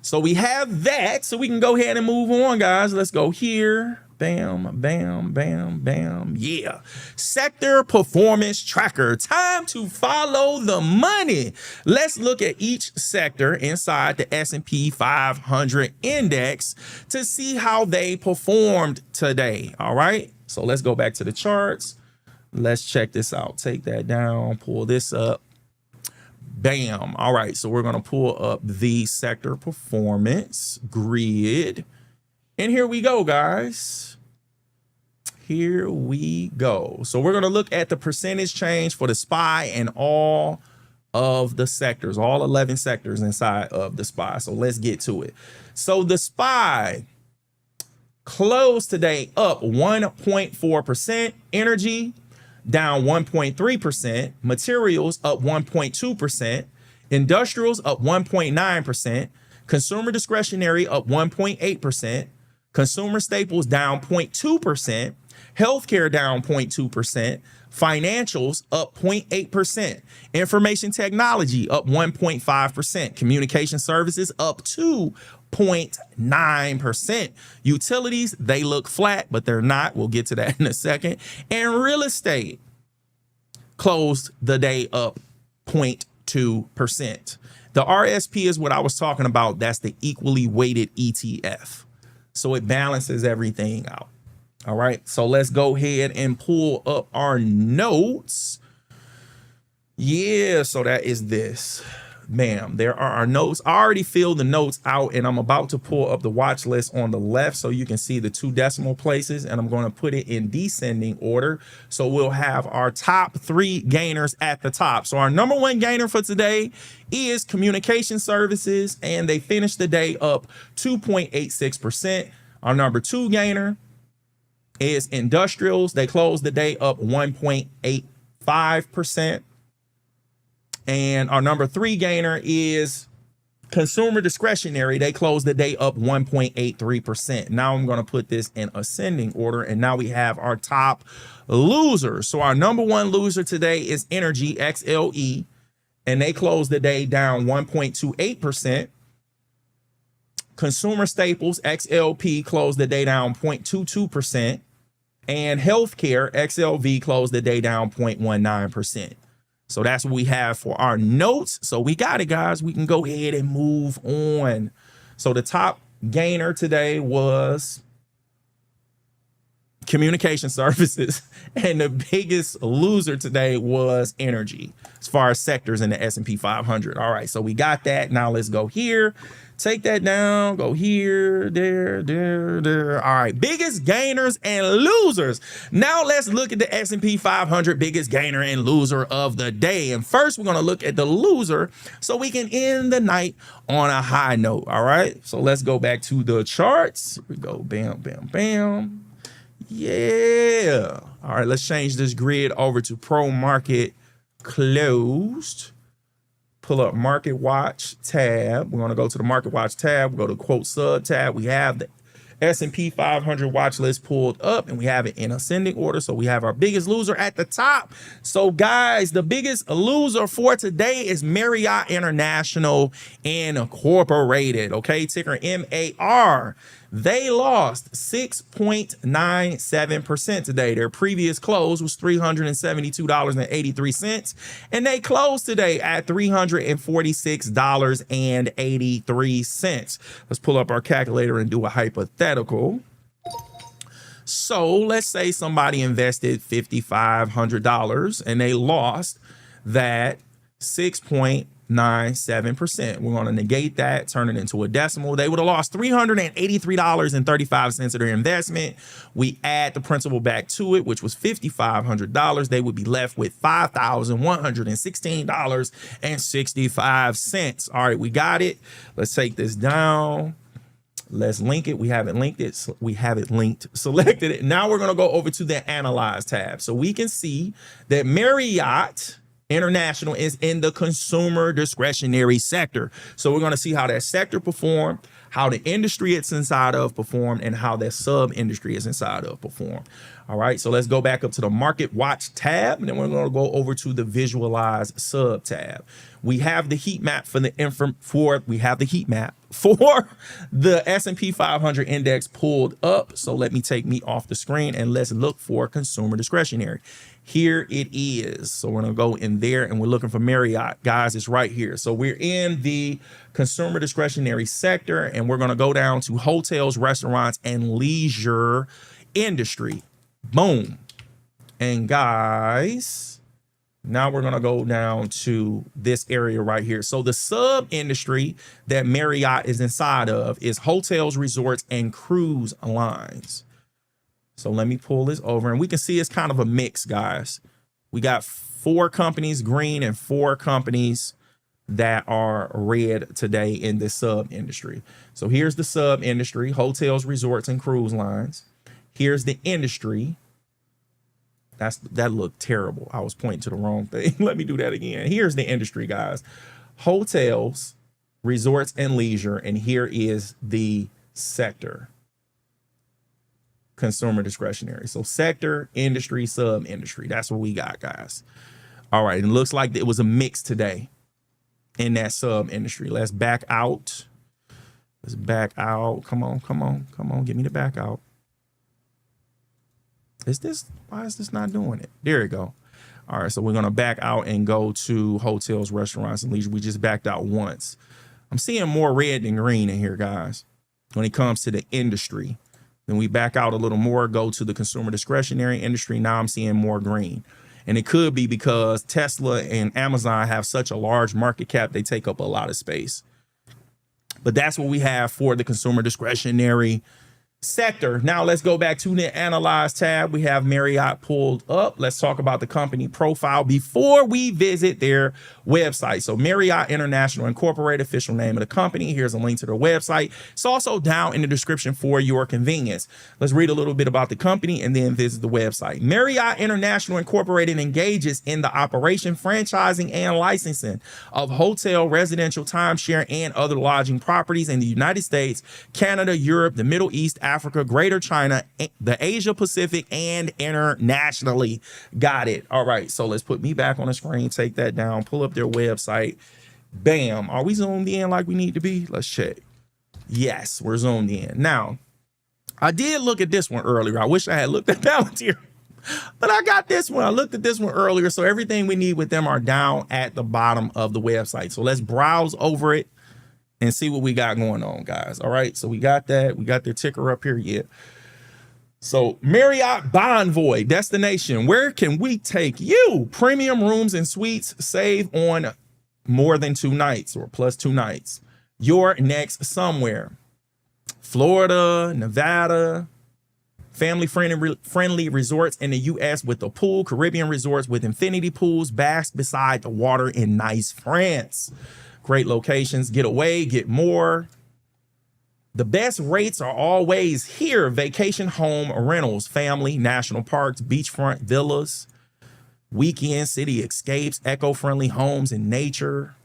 Speaker 1: So we have that, so we can go ahead and move on, guys. Let's go here. Bam, bam, bam, bam. Yeah. Sector performance tracker. Time to follow the money. Let's look at each sector inside the S&P 500 index to see how they performed today. All right. So let's go back to the charts. Let's check this out. Take that down, pull this up. Bam. All right. So we're going to pull up the sector performance grid. And here we go, guys. Here we go. So we're going to look at the percentage change for the SPY and all of the sectors, all 11 sectors inside of the SPY. So let's get to it. So the SPY closed today up 1.4%. Energy down 1.3%. Materials up 1.2%. Industrials up 1.9%. Consumer discretionary up 1.8%. Consumer staples down 0.2%. Healthcare down 0.2%. Financials up 0.8%. Information technology up 1.5%. Communication services up 2.9%. Utilities, they look flat, but they're not. We'll get to that in a second. And real estate closed the day up 0.2%. The RSP is what I was talking about. That's the equally weighted ETF. So it balances everything out. All right. So let's go ahead and pull up our notes. Yeah. So that is this. Bam. There are our notes. I already filled the notes out, and I'm about to pull up the watch list on the left so you can see the 2 decimal places, and I'm going to put it in descending order. So we'll have our top 3 gainers at the top. So our number 1 gainer for today is communication services, and they finished the day up 2.86%. Our number 2 gainer is industrials. They closed the day up 1.85%. And our number 3 gainer is consumer discretionary. They closed the day up 1.83%. Now I'm going to put this in ascending order. And now we have our top losers. So our number 1 loser today is Energy, XLE. And they closed the day down 1.28%. Consumer staples, XLP, closed the day down 0.22%. And healthcare, XLV, closed the day down 0.19%. So that's what we have for our notes. So we got it, guys. We can go ahead and move on. So the top gainer today was communication services, and the biggest loser today was energy as far as sectors in the S&P 500. All right, so we got that. Now let's go here, take that down, go here, there. All right, biggest gainers and losers. Now let's look at the S&P 500 biggest gainer and loser of the day. And first we're going to look at the loser so we can end the night on a high note. All right, so let's go back to the charts. Here we go, bam, bam, bam. Yeah. All right, let's change this grid over to pro market closed. Pull up market watch tab. We're going to go to the market watch tab. We go to quote sub tab. We have the S&P 500 watch list pulled up, and we have it in ascending order. So we have our biggest loser at the top. So guys, the biggest loser for today is Marriott International Incorporated. Okay, ticker MAR. They lost 6.97% today. Their previous close was $372.83, and they closed today at $346.83. Let's pull up our calculator and do a hypothetical. So let's say somebody invested $5,500 and they lost that 6.97%. We're going to negate that, turn it into a decimal. They would have lost $383.35 of their investment. We add the principal back to it, which was $5,500. They would be left with $5,116.65. All right, we got it. Let's take this down. Let's link it. We haven't linked it. We have it linked, selected it. Now we're going to go over to the Analyze tab. So we can see that Marriott International is in the consumer discretionary sector. So we're going to see how that sector performed, how the industry it's inside of performed, and how that sub industry is inside of performed. All right, so let's go back up to the market watch tab, and then we're going to go over to the visualize sub tab. We have the heat map for the for the S&P 500 index pulled up. So let me take me off the screen and let's look for consumer discretionary. Here it is. So we're going to go in there and we're looking for Marriott. Guys, it's right here. So we're in the consumer discretionary sector, and we're going to go down to hotels, restaurants, and leisure industry. Boom. And guys, now we're going to go down to this area right here. So the sub industry that Marriott is inside of is hotels, resorts, and cruise lines. So let me pull this over, and we can see it's kind of a mix, guys. We got 4 companies green and 4 companies that are red today in this sub industry. So here's the sub industry, hotels, resorts, and cruise lines. Here's the industry. That looked terrible. I was pointing to the wrong thing. Let me do that again. Here's the industry, guys. Hotels, resorts, and leisure. And here is the sector. Consumer discretionary. So sector, industry, sub industry. That's what we got, guys. All right. And it looks like it was a mix today in that sub industry. Let's back out. Let's back out. Come on, come on, come on. Give me the back out. Why is this not doing it? There you go. All right, so we're going to back out and go to hotels, restaurants, and leisure. We just backed out once. I'm seeing more red than green in here, guys, when it comes to the industry. Then we back out a little more, go to the consumer discretionary industry. Now I'm seeing more green. And it could be because Tesla and Amazon have such a large market cap, they take up a lot of space. But that's what we have for the consumer discretionary sector. Now let's go back to the Analyze tab. We have Marriott pulled up. Let's talk about the company profile before we visit their website. So Marriott International Incorporated, official name of the company. Here's a link to their website. It's also down in the description for your convenience. Let's read a little bit about the company and then visit the website. Marriott International Incorporated engages in the operation, franchising, and licensing of hotel, residential, timeshare, and other lodging properties in the United States, Canada, Europe, the Middle East, Africa, Greater China, the Asia Pacific, and internationally. Got it. All right, so let's put me back on the screen, take that down, pull up their website. Bam. Are we zoomed in like we need to be? Let's check. Yes, we're zoomed in. Now, I did look at this one earlier. I wish I had looked at Palantir, but I got this one. I looked at this one earlier, so everything we need with them are down at the bottom of the website. So let's browse over it. and see what we got going on, guys. All right, so we got that. We got their ticker up here. Yeah. So Marriott Bonvoy destination. Where can we take you? Premium rooms and suites. Save on more than 2 nights or plus 2 nights. Your next somewhere. Florida, Nevada. Family-friendly resorts in the U.S. with a pool. Caribbean resorts with infinity pools. Bask beside the water in nice France. Great locations. Get away, get more. The best rates are always here. Vacation home rentals, family, national parks, beachfront villas, weekend city escapes, eco-friendly homes in nature.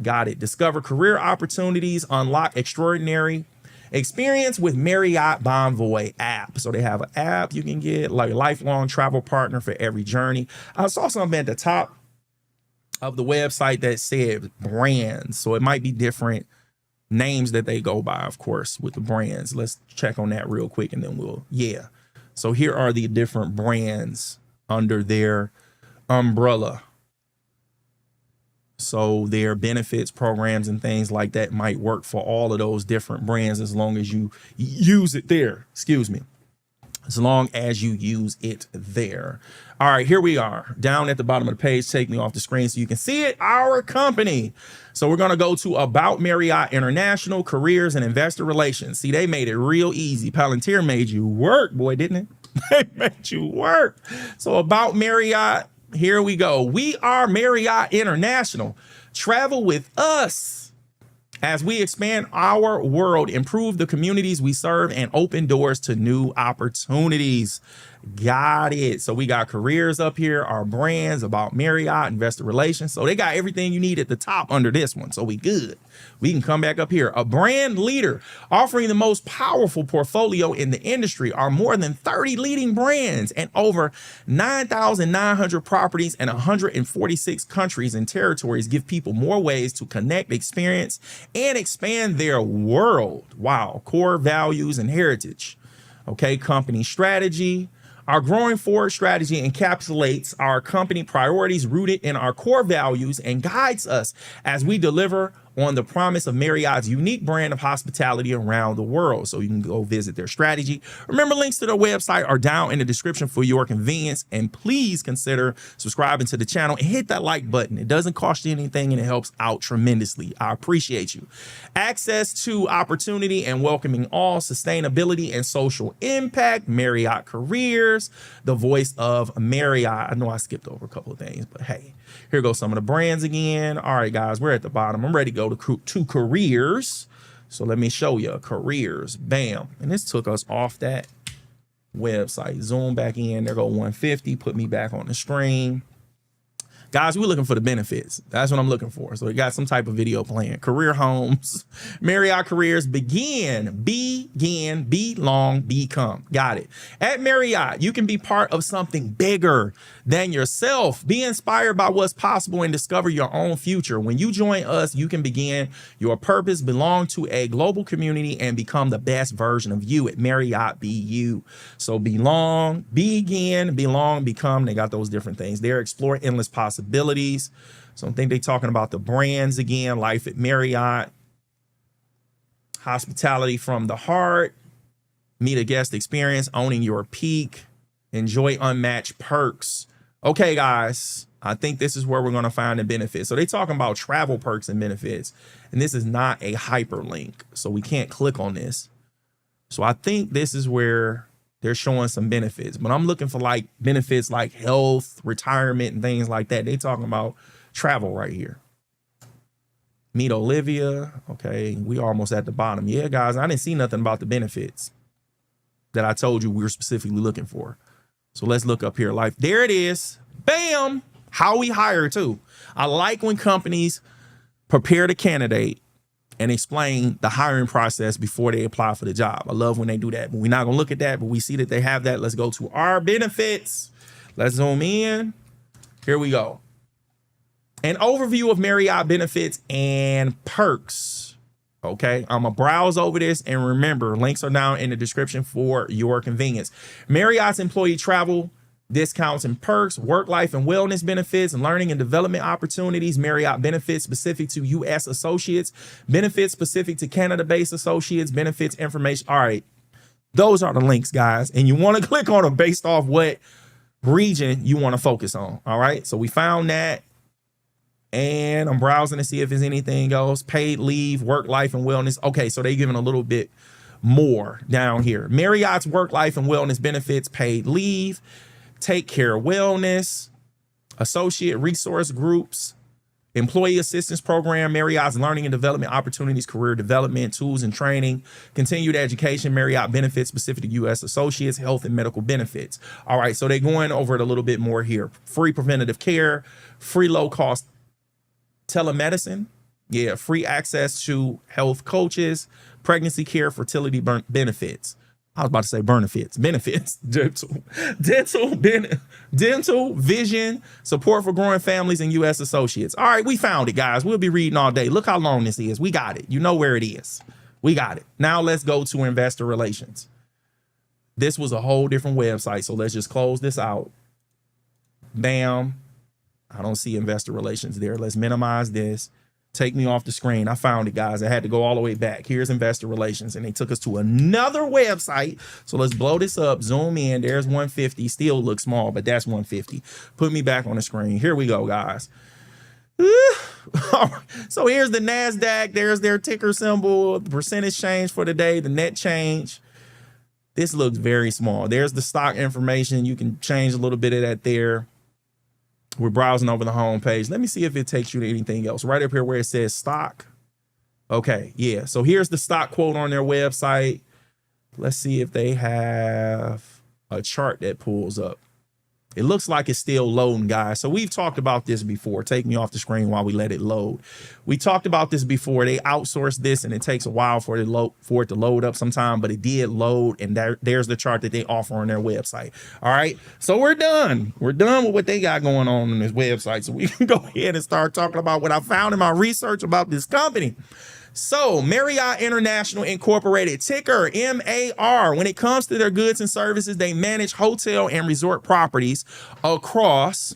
Speaker 1: Got it. Discover career opportunities, unlock extraordinary experience with Marriott Bonvoy app. So they have an app you can get, like a lifelong travel partner for every journey. I saw something at the top of the website that said brands. So it might be different names that they go by, of course, with the brands. Let's check on that real quick and then yeah. So here are the different brands under their umbrella. So their benefits, programs, and things like that might work for all of those different brands as long as you use it there. Excuse me. As long as you use it there. All right, here we are down at the bottom of the page. Take me off the screen so you can see it. Our company. So we're going to go to About Marriott International, Careers and Investor Relations. See, they made it real easy. Palantir made you work, boy, didn't it? They made you work. So About Marriott, here we go. We are Marriott International. Travel with us as we expand our world, improve the communities we serve, and open doors to new opportunities. Got it. So we got careers up here, our brands, About Marriott, investor relations. So they got everything you need at the top under this one. So we good. We can come back up here. A brand leader offering the most powerful portfolio in the industry are more than 30 leading brands and over 9,900 properties in 146 countries and territories give people more ways to connect, experience, and expand their world. Wow. Core values and heritage. Okay. Company strategy. Our growing forward strategy encapsulates our company priorities rooted in our core values and guides us as we deliver on the promise of Marriott's unique brand of hospitality around the world. So you can go visit their strategy. Remember, links to their website are down in the description for your convenience. And please consider subscribing to the channel and hit that like button. It doesn't cost you anything and it helps out tremendously. I appreciate you. Access to opportunity and welcoming all, sustainability and social impact, Marriott Careers, the voice of Marriott. I know I skipped over a couple of things, but hey, here goes some of the brands again. All right, guys, we're at the bottom. I'm ready to go to careers. So let me show you careers. Bam. And this took us off that website. Zoom back in. There go 150. Put me back on the screen. Guys, we're looking for the benefits. That's what I'm looking for. So we got some type of video playing. Career homes, Marriott Careers, begin, belong, become. Got it. At Marriott, you can be part of something bigger than yourself. Be inspired by what's possible and discover your own future. When you join us, you can begin your purpose, belong to a global community, and become the best version of you. At Marriott, be you. So belong, begin, belong, become. They got those different things there. Explore endless possibilities. So I think they're talking about the brands again. Life at Marriott, hospitality from the heart, meet a guest experience, owning your peak, enjoy unmatched perks. Okay, guys, I think this is where we're going to find the benefits. So they're talking about travel perks and benefits, and this is not a hyperlink, so we can't click on this. So I think this is where they're showing some benefits, but I'm looking for like benefits like health, retirement, and things like that. They talking about travel right here. Meet Olivia. Okay, we almost at the bottom. Yeah, guys, I didn't see nothing about the benefits that I told you we were specifically looking for. So let's look up here. Life. There it is. Bam. How we hire too. I like when companies prepare the candidate and explain the hiring process before they apply for the job. I love when they do that, but we're not gonna look at that, but we see that they have that. Let's go to our benefits. Let's zoom in. Here we go. An overview of Marriott benefits and perks. Okay, I'm gonna browse over this, and remember, links are down in the description for your convenience. Marriott's employee travel discounts and perks, work life and wellness benefits, and learning and development opportunities, Marriott benefits specific to U.S. associates, benefits specific to Canada-based associates, benefits information. All right, those are the links, guys, and you want to click on them based off what region you want to focus on. All right, so we found that, and I'm browsing to see if there's anything else. Paid leave, work life and wellness. Okay, so they're giving a little bit more down here. Marriott's work life and wellness benefits, paid leave, Take Care Wellness, Associate Resource Groups, Employee Assistance Program, Marriott's Learning and Development Opportunities, Career Development, Tools and Training, Continued Education, Marriott Benefits specific to U.S. Associates, Health and Medical Benefits. All right, so they're going over it a little bit more here. Free preventative care, free low-cost telemedicine, free access to health coaches, pregnancy care, fertility benefits. I was about to say benefits, dental, vision, support for growing families and U.S. associates. All right, we found it, guys. We'll be reading all day. Look how long this is. We got it. You know where it is. We got it. Now let's go to investor relations. This was a whole different website, so let's just close this out. Bam. I don't see investor relations there. Let's minimize this. Take me off the screen. I found it, guys. I had to go all the way back. Here's investor relations, and they took us to another website. So let's blow this up, zoom in. There's 150. Still looks small, but that's 150. Put me back on the screen. Here we go, guys. So here's the NASDAQ. There's their ticker symbol, the percentage change for the day, the net change. This looks very small. There's the stock information. You can change a little bit of that there. We're browsing over the home page. Let me see if it takes you to anything else. Right up here where it says stock. Okay, yeah. So here's the stock quote on their website. Let's see if they have a chart that pulls up. It looks like it's still loading, guys. So we've talked about this before. Take me off the screen while we let it load. We talked about this before. They outsourced this, and it takes a while for it to load up sometime, but it did load, and there's the chart that they offer on their website. All right, so we're done. We're done with what they got going on this website, so we can go ahead and start talking about what I found in my research about this company. So Marriott International Incorporated, ticker MAR. When it comes to their goods and services, they manage hotel and resort properties across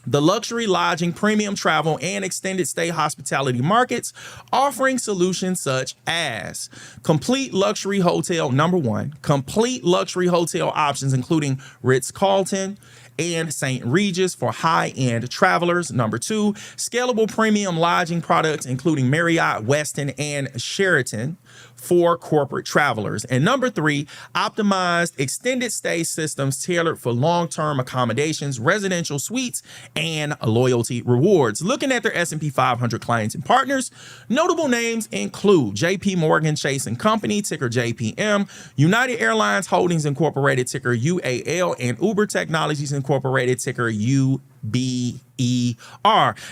Speaker 1: the luxury lodging, premium travel, and extended stay hospitality markets, offering solutions such as complete luxury hotel, number one, complete luxury hotel options, including Ritz-Carlton and St. Regis for high-end travelers. Number two, scalable premium lodging products, including Marriott, Westin, and Sheraton for corporate travelers. And number three, optimized extended stay systems tailored for long-term accommodations, residential suites, and loyalty rewards. Looking at their S&P 500 clients and partners, notable names include JP Morgan Chase & Company, ticker JPM, United Airlines Holdings Incorporated, ticker UAL, and Uber Technologies Incorporated, ticker UBER.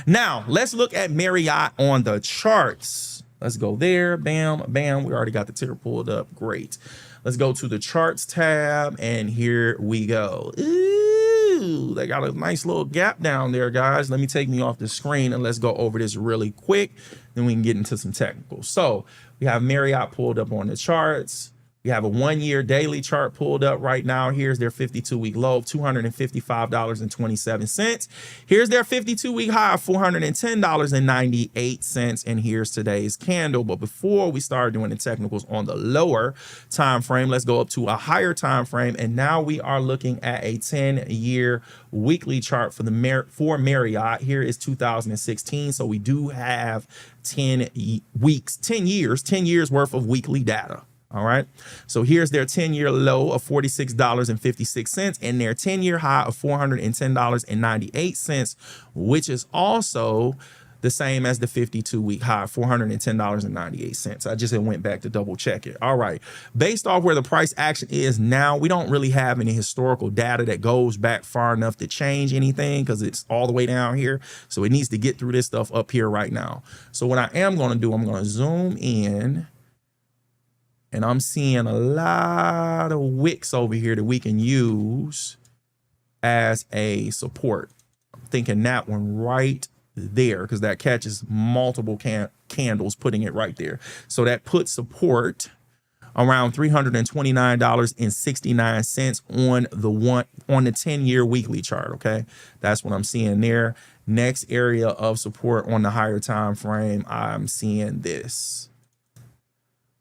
Speaker 1: Now, let's look at Marriott on the charts. Let's go there. Bam, bam. We already got the ticker pulled up. Great. Let's go to the charts tab, and here we go. Ooh, they got a nice little gap down there, guys. Let me take me off the screen, and let's go over this really quick. Then we can get into some technicals. So we have Marriott pulled up on the charts. We have a 1-year daily chart pulled up right now. Here's their 52-week low of $255.27. Here's their 52-week high of $410.98. And here's today's candle. But before we start doing the technicals on the lower time frame, let's go up to a higher time frame. And now we are looking at a 10-year weekly chart for Marriott. Here is 2016. So we do have 10 years worth of weekly data. All right. So here's their 10-year low of $46.56 and their 10-year high of $410.98, which is also the same as the 52-week high, $410.98. I just went back to double check it. All right. Based off where the price action is now, we don't really have any historical data that goes back far enough to change anything because it's all the way down here. So it needs to get through this stuff up here right now. So what I am going to do, I'm going to zoom in. And I'm seeing a lot of wicks over here that we can use as a support. I'm thinking that one right there because that catches multiple candles, putting it right there. So that puts support around $329.69 on the 10-year weekly chart. Okay, that's what I'm seeing there. Next area of support on the higher time frame, I'm seeing this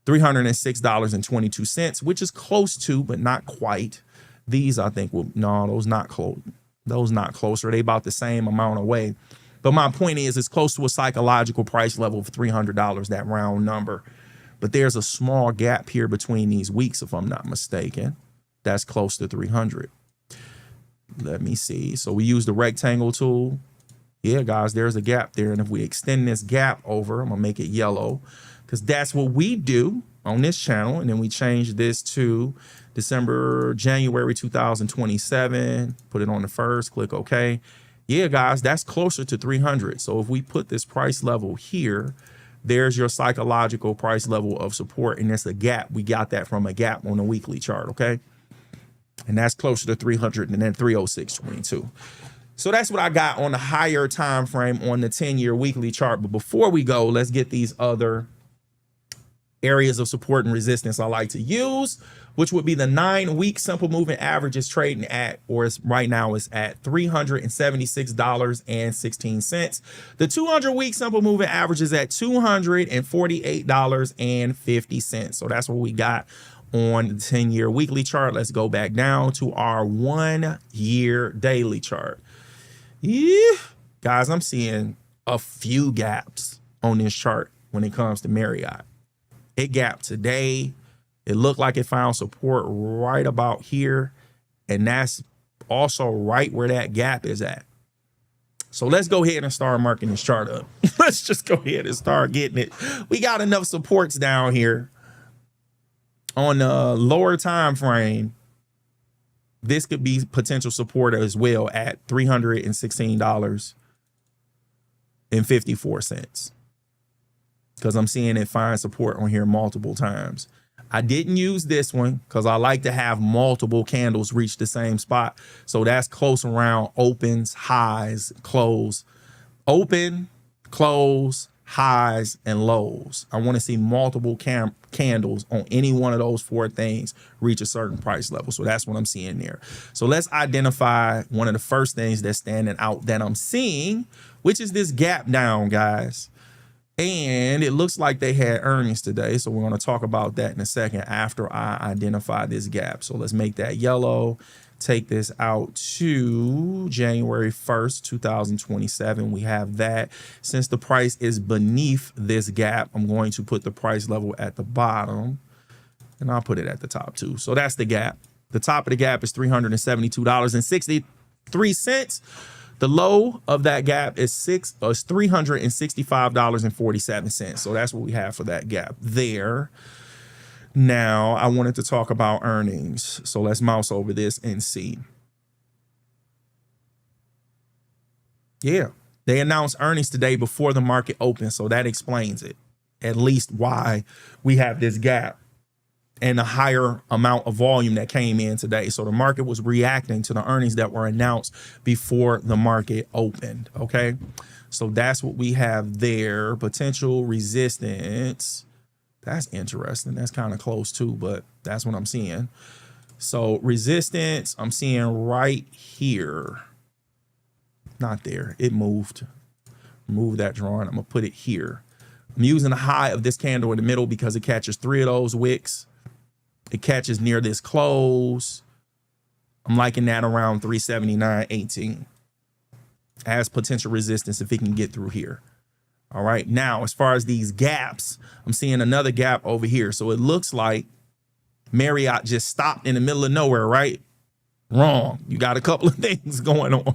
Speaker 1: $306.22, which is close to, but not quite. These I think will, no, those not close. Those not closer. They about the same amount away. But my point is, it's close to a psychological price level of $300, that round number. But there's a small gap here between these weeks, if I'm not mistaken. That's close to 300. Let me see. So we use the rectangle tool. Yeah, guys, there's a gap there. And if we extend this gap over, I'm going to make it yellow, because that's what we do on this channel. And then we change this to January 2027. Put it on the first, click OK. Yeah, guys, that's closer to 300. So if we put this price level here, there's your psychological price level of support. And it's a gap. We got that from a gap on the weekly chart. OK. And that's closer to 300 and then 306.22. So that's what I got on the higher time frame on the 10-year weekly chart. But before we go, let's get these other areas of support and resistance I like to use, which would be the 9-week simple moving average is trading at, or it's right now is at $376.16. The 200-week simple moving average is at $248.50. So that's what we got on the 10-year weekly chart. Let's go back down to our 1-year daily chart. Yeah, guys, I'm seeing a few gaps on this chart when it comes to Marriott. It gapped today. It looked like it found support right about here. And that's also right where that gap is at. So let's go ahead and start marking this chart up. Let's just go ahead and start getting it. We got enough supports down here on the lower time frame. This could be potential support as well at $316.54. Because I'm seeing it find support on here multiple times. I didn't use this one because I like to have multiple candles reach the same spot. So that's close around opens, highs, close. Open, close, highs, and lows. I want to see multiple candles on any one of those 4 things reach a certain price level. So that's what I'm seeing there. So let's identify one of the first things that's standing out that I'm seeing, which is this gap down, guys. And it looks like they had earnings today. So we're going to talk about that in a second after I identify this gap. So let's make that yellow. Take this out to January 1st, 2027. We have that. Since the price is beneath this gap, I'm going to put the price level at the bottom. And I'll put it at the top too. So that's the gap. The top of the gap is $372.63. The low of that gap is $365.47. So that's what we have for that gap there. Now, I wanted to talk about earnings. So let's mouse over this and see. Yeah, they announced earnings today before the market opened. So that explains it, at least why we have this gap and a higher amount of volume that came in today. So the market was reacting to the earnings that were announced before the market opened. Okay, so that's what we have there. Potential resistance. That's interesting. That's kind of close too, but that's what I'm seeing. So resistance, I'm seeing right here. Not there. It moved. Move that drawing. I'm going to put it here. I'm using the high of this candle in the middle because it catches 3 of those wicks. It catches near this close. I'm liking that around 379.18 as potential resistance if it can get through here. All right. Now, as far as these gaps, I'm seeing another gap over here. So it looks like Marriott just stopped in the middle of nowhere, right? Wrong. You got a couple of things going on.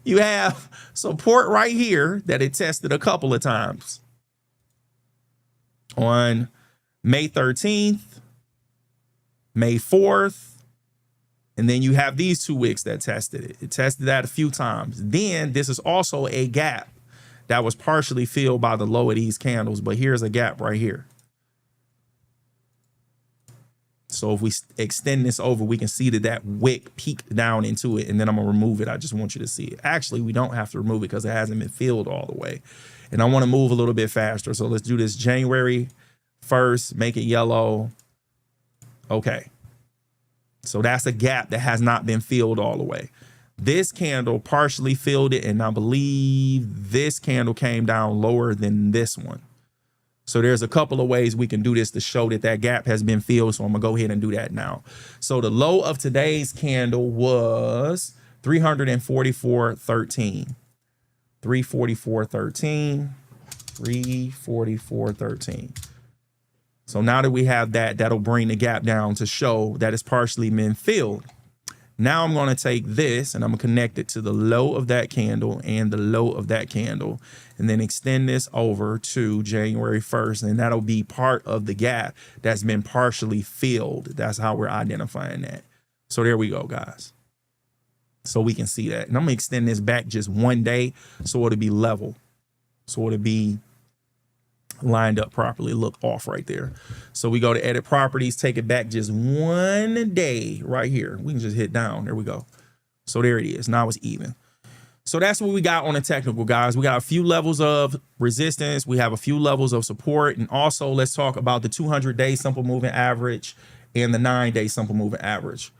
Speaker 1: You have support right here that it tested a couple of times. On May 13th, May 4th, and then you have these 2 wicks that tested it. It tested that a few times. Then this is also a gap that was partially filled by the low of these candles, but here's a gap right here. So if we extend this over, we can see that wick peaked down into it, and then I'm gonna remove it. I just want you to see it. Actually, we don't have to remove it because it hasn't been filled all the way. And I want to move a little bit faster. So let's do this January 1st, make it yellow. Okay. So that's a gap that has not been filled all the way. This candle partially filled it, and I believe this candle came down lower than this one. So there's a couple of ways we can do this to show that that gap has been filled. So I'm gonna go ahead and do that now. So the low of today's candle was 344.13. 344.13. 344.13. So now that we have that, that'll bring the gap down to show that it's partially been filled. Now I'm going to take this and I'm going to connect it to the low of that candle and the low of that candle, and then extend this over to January 1st. And that'll be part of the gap that's been partially filled. That's how we're identifying that. So there we go, guys. So we can see that. And I'm going to extend this back just one day so it'll be level. So it'll be lined up properly. Look off right there. So we go to edit properties, take it back just one day right here. We can just hit down. There we go. So there it is. Now it's even. So that's what we got on the technical, guys. We got a few levels of resistance. We have a few levels of support. And also let's talk about the 200-day simple moving average and the 9-day simple moving average,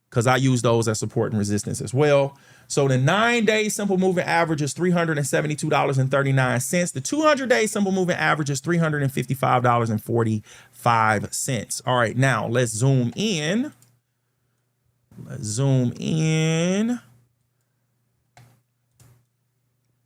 Speaker 1: because I use those as support and resistance as well. So the 9-day simple moving average is $372.39. The 200-day simple moving average is $355.45. All right, now let's zoom in. Let's zoom in.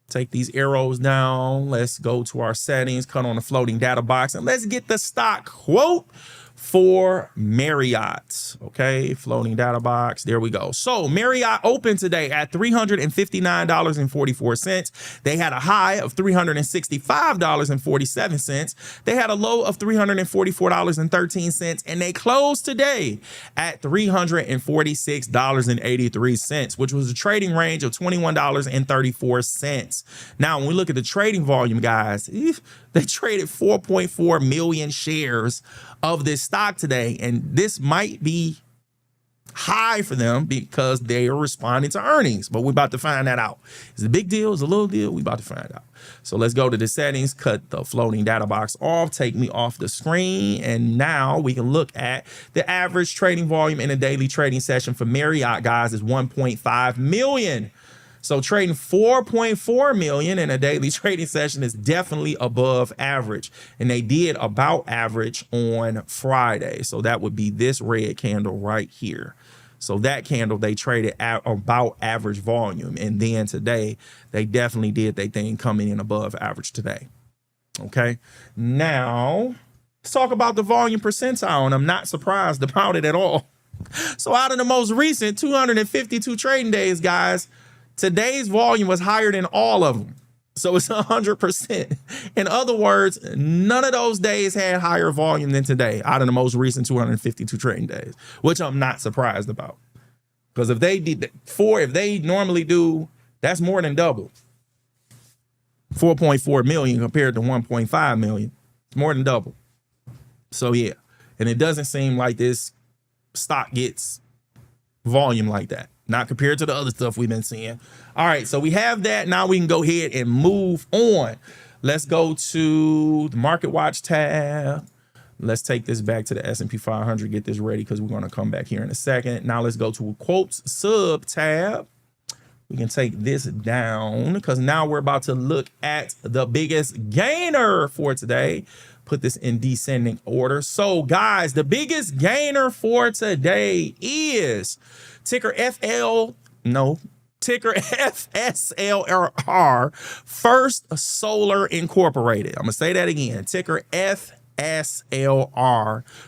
Speaker 1: Take these arrows down. Let's go to our settings, cut on the floating data box, and let's get the stock quote for Marriott. Okay, floating data box. There we go. So Marriott opened today at $359.44. They had a high of $365.47. They had a low of $344.13, and they closed today at $346.83, which was a trading range of $21.34. Now, when we look at the trading volume, guys, they traded 4.4 million shares of this stock today, and this might be high for them because they are responding to earnings, but we're about to find that out. Is it a big deal? Is it a little deal? We're about to find out. So let's go to the settings, cut the floating data box off, take me off the screen, and now we can look at the average trading volume in a daily trading session for Marriott, guys, is 1.5 million. So trading 4.4 million in a daily trading session is definitely above average. And they did about average on Friday. So that would be this red candle right here. So that candle, they traded at about average volume. And then today, they definitely did their thing coming in above average today. Okay. Now, let's talk about the volume percentile. And I'm not surprised about it at all. So out of the most recent 252 trading days, guys, today's volume was higher than all of them. So it's 100%. In other words, none of those days had higher volume than today out of the most recent 252 trading days, which I'm not surprised about. Because if they did if they normally do, that's more than double. 4.4 million compared to 1.5 million. It's more than double. So yeah. And it doesn't seem like this stock gets volume like that. Not compared to the other stuff we've been seeing. All right, so we have that. Now we can go ahead and move on. Let's go to the Market Watch tab. Let's take this back to the S&P 500, get this ready because we're going to come back here in a second. Now let's go to a quotes sub tab. We can take this down because now we're about to look at the biggest gainer for today. Put this in descending order. So guys, the biggest gainer for today is ticker FSLR, First Solar Incorporated. I'm gonna say that again. Ticker FSLR,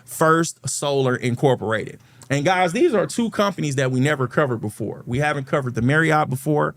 Speaker 1: First Solar Incorporated. And guys, these are two companies that we never covered before. We haven't covered the Marriott before,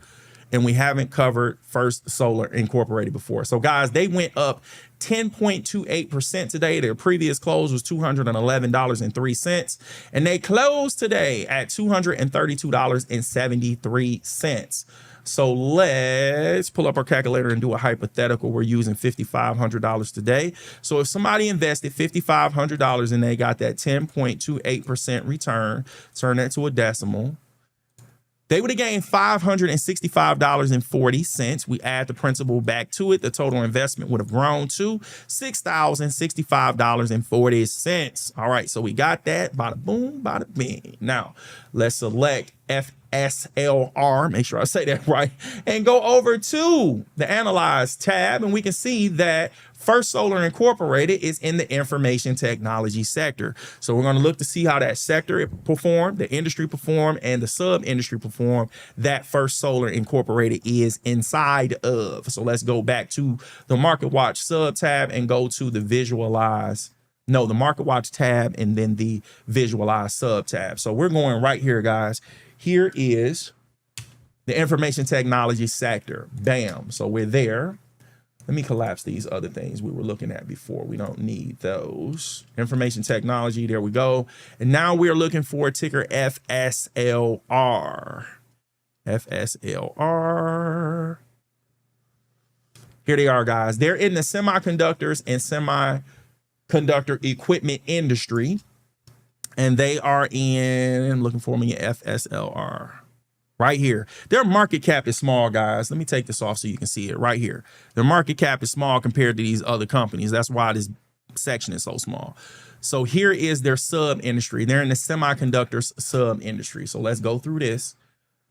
Speaker 1: and we haven't covered First Solar Incorporated before. So guys, they went up 10.28% today. Their previous close was $211.03. And they closed today at $232.73. So let's pull up our calculator and do a hypothetical. We're using $5,500 today. So if somebody invested $5,500 and they got that 10.28% return, turn that to a decimal. They would have gained $565.40. We add the principal back to it. The total investment would have grown to $6,065.40. All right, so we got that. Bada boom, bada bing. Now, let's select FSLR, make sure I say that right, and go over to the Analyze tab, and we can see that First Solar Incorporated is in the information technology sector. So we're going to look to see how that sector performed, the industry performed, and the sub-industry performed that First Solar Incorporated is inside of. So let's go back to the Market Watch sub tab and go to the the Market Watch tab and then the Visualize sub tab. So we're going right here, guys. Here is the information technology sector. Bam. So we're there. Let me collapse these other things we were looking at before. We don't need those. Information technology. There we go. And now we're looking for ticker FSLR. FSLR. Here they are, guys. They're in the semiconductors and semiconductor equipment industry. And they are in, looking for me, FSLR. Right here. Their market cap is small, guys. Let me take this off so you can see it right here. Their market cap is small compared to these other companies. That's why this section is so small. So here is their sub industry. They're in the semiconductors sub industry. So let's go through this,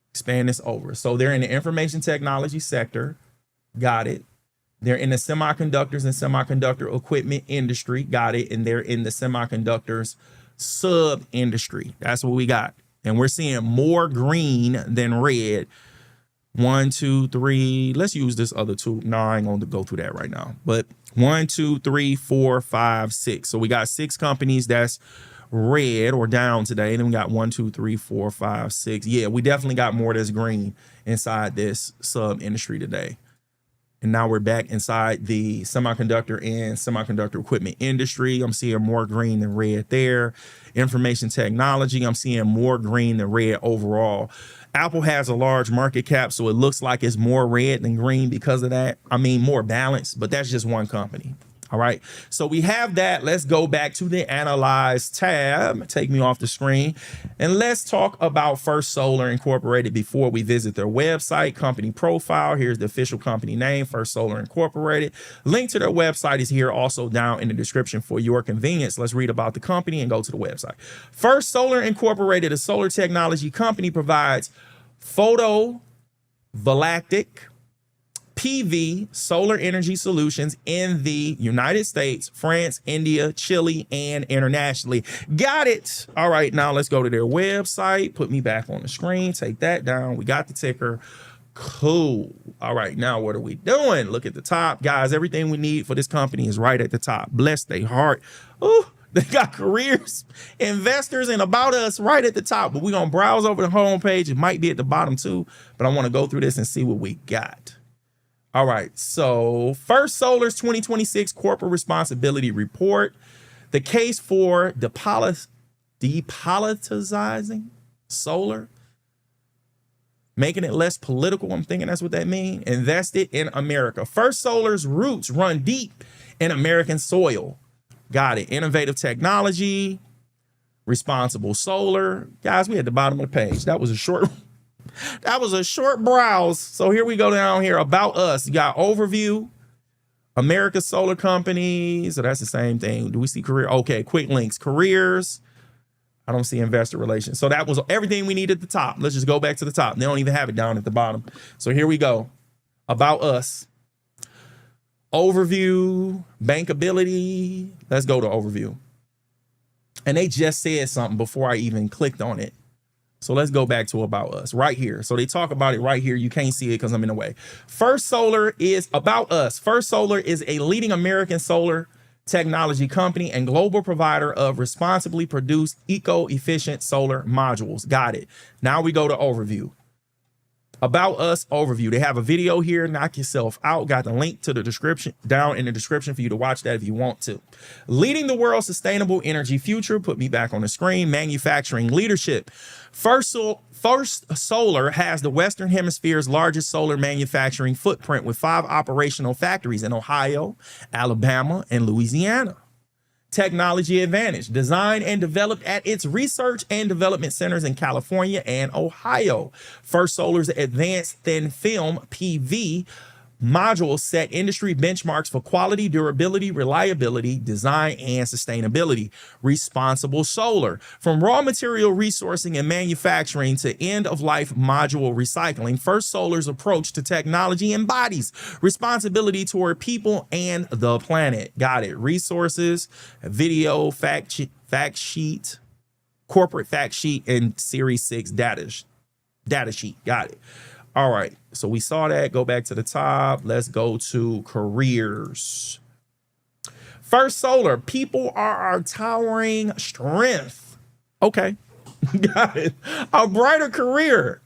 Speaker 1: expand this over. So they're in the information technology sector. Got it. They're in the semiconductors and semiconductor equipment industry. Got it. And they're in the semiconductors sub industry. That's what we got. And we're seeing more green than red. 1, 2, 3. Let's use this other two. No, I ain't going to go through that right now. But 1, 2, 3, 4, 5, 6. So we got 6 companies that's red or down today. And then we got 1, 2, 3, 4, 5, 6. Yeah, we definitely got more that's green inside this sub industry today. And now we're back inside the semiconductor and semiconductor equipment industry. I'm seeing more green than red there. Information technology, I'm seeing more green than red overall. Apple has a large market cap, so it looks like it's more red than green because of that. I mean, more balanced, but that's just one company. All right, so we have that. Let's go back to the Analyze tab. Take me off the screen. And let's talk about First Solar Incorporated before we visit their website, company profile. Here's the official company name, First Solar Incorporated. Link to their website is here also down in the description for your convenience. Let's read about the company and go to the website. First Solar Incorporated, a solar technology company, provides photovoltaic PV solar energy solutions in the United States, France, India, Chile, and internationally. Got it. All right, now let's go to their website. Put me back on the screen. Take that down. We got the ticker. Cool. All right, now what are we doing? Look at the top. Guys, everything we need for this company is right at the top. Bless their heart. Ooh, they got careers, investors, and about us right at the top. But we're going to browse over the homepage. It might be at the bottom too, but I want to go through this and see what we got. All right, so First Solar's 2026 Corporate Responsibility Report, the case for depoliticizing solar, making it less political. I'm thinking that's what that means. Invested in America. First Solar's roots run deep in American soil. Got it. Innovative technology, responsible solar. Guys, we at the bottom of the page. That was a short browse. So here we go down here. About us. You got overview, America's solar companies. So that's the same thing. Do we see career? Okay, quick links, careers. I don't see investor relations. So that was everything we need at the top. Let's just go back to the top. They don't even have it down at the bottom. So here we go. About us. Overview, bankability. Let's go to overview. And they just said something before I even clicked on it. So let's go back to about us right here. So they talk about it right here. You can't see it because I'm in the way. First Solar is about us. First Solar is a leading American solar technology company and global provider of responsibly produced eco-efficient solar modules. Got it. Now we go to overview. About us overview. They have a video here. Knock yourself out. Got the link to the description down in the description for you to watch that if you want to. Leading the world's sustainable energy future. Put me back on the screen. Manufacturing leadership. First Solar has the Western Hemisphere's largest solar manufacturing footprint with 5 operational factories in Ohio, Alabama, and Louisiana. Technology advantage, designed and developed at its research and development centers in California and Ohio. First Solar's advanced thin film PV modules set industry benchmarks for quality, durability, reliability, design, and sustainability. Responsible solar, from raw material resourcing and manufacturing to end-of-life module recycling, First Solar's approach to technology embodies responsibility toward people and the planet. Got it. Resources, video, fact sheet, corporate fact sheet, and Series 6 data sheet. Got it. All right, so we saw that. Go back to the top. Let's go to careers. First Solar, people are our towering strength. Okay, got it. A brighter career.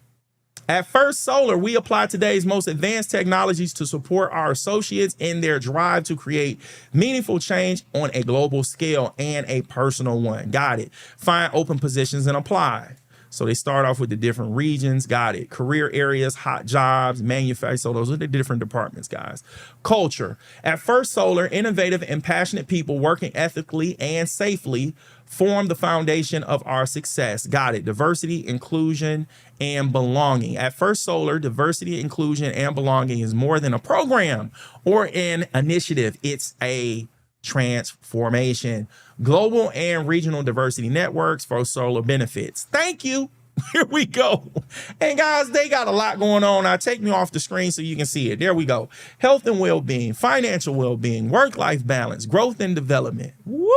Speaker 1: At First Solar, we apply today's most advanced technologies to support our associates in their drive to create meaningful change on a global scale and a personal one. Got it. Find open positions and apply. So they start off with the different regions. Got it. Career areas, hot jobs, manufacturing. So those are the different departments, guys. Culture. At First Solar, innovative and passionate people working ethically and safely form the foundation of our success. Got it. Diversity, inclusion, and belonging. At First Solar, diversity, inclusion, and belonging is more than a program or an initiative. It's a transformation. Global and regional diversity networks for solar benefits. Thank you. Here we go. And guys, they got a lot going on. Now take me off the screen so you can see it. There we go. Health and well-being, financial well-being, work-life balance, growth and development. Woo!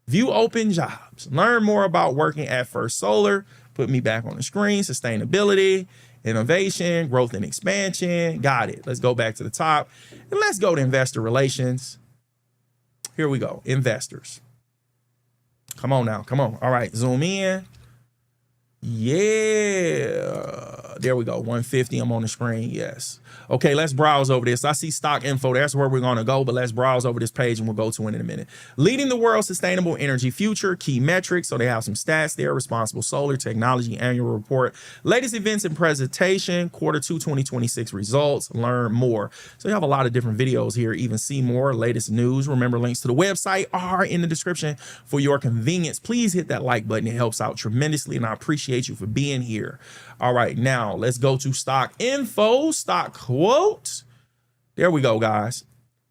Speaker 1: View open jobs. Learn more about working at First Solar. Put me back on the screen. Sustainability, innovation, growth and expansion. Got it. Let's go back to the top and let's go to investor relations. Here we go. Investors. Come on now. Come on. All right. Zoom in. Yeah. There we go. 150. I'm on the screen. Yes. Okay, let's browse over this. I see stock info. That's where we're going to go, but let's browse over this page and we'll go to it in a minute. Leading the world's sustainable energy future, key metrics. So they have some stats there. Responsible Solar Technology Annual Report. Latest events and presentation. Q2 2026 results. Learn more. So you have a lot of different videos here. Even see more. Latest news. Remember, links to the website are in the description for your convenience. Please hit that like button. It helps out tremendously, and I appreciate you for being here. All right, now let's go to stock info, stock quote. There we go, guys.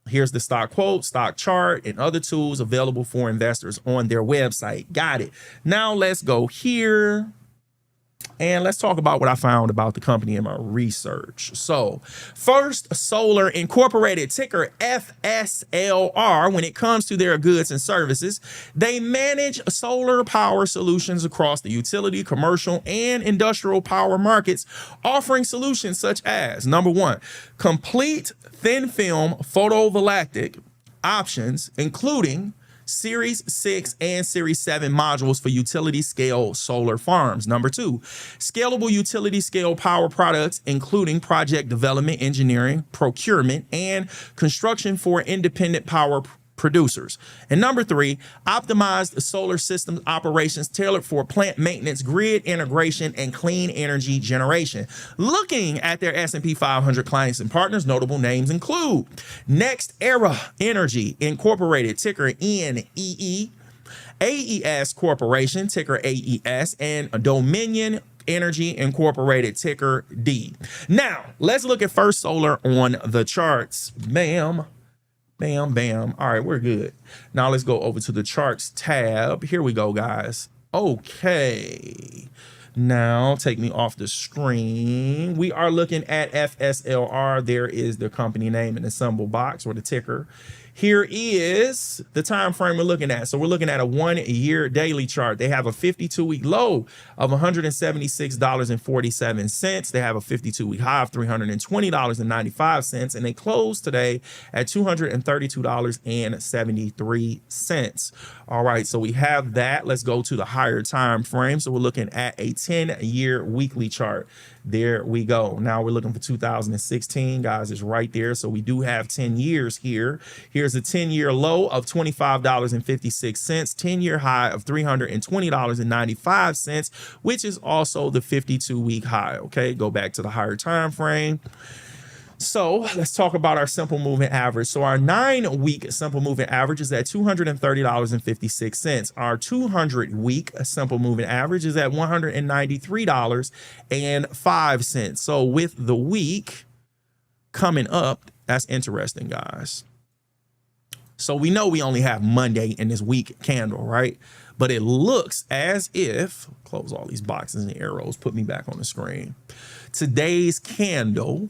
Speaker 1: Here's the stock quote, stock chart, and other tools available for investors on their website. Got it. Now let's go here and let's talk about what I found about the company in my research. So First Solar Incorporated, ticker FSLR. When it comes to their goods and services, they manage solar power solutions across the utility, commercial, and industrial power markets, offering solutions such as, number one, complete thin film photovoltaic options, including Series 6 and Series 7 modules for utility scale solar farms. Number two, scalable utility scale power products, including project development, engineering, procurement, and construction for independent power producers. And number three, optimized solar systems operations tailored for plant maintenance, grid integration, and clean energy generation. Looking at their S&P 500 clients and partners, notable names include Next Era Energy Incorporated, ticker NEE, AES Corporation, ticker AES, and Dominion Energy Incorporated, ticker D. Now, let's look at First Solar on the charts. Bam. Bam, bam. All right, we're good. Now let's go over to the charts tab. Here we go, guys. Okay. Now take me off the screen. We are looking at FSLR. There is the company name in the symbol box or the ticker. Here is the time frame we're looking at. So we're looking at a 1 year daily chart. They have a 52-week low of $176.47. They have a 52-week high of $320.95, and they closed today at $232.73. All right, so we have that. Let's go to the higher time frame. So we're looking at a 10-year weekly chart. There we go. Now we're looking for 2016, guys. It's right there. So we do have 10 years here. Here's a 10-year low of $25.56, 10-year high of $320.95, which is also the 52-week high. Okay, go back to the higher time frame. So let's talk about our simple moving average. So our 9-week simple moving average is at $230.56. Our 200-week simple moving average is at $193.05. So with the week coming up, that's interesting, guys. So we know we only have Monday in this week candle, right? But it looks as if, close all these boxes and arrows, put me back on the screen. Today's candle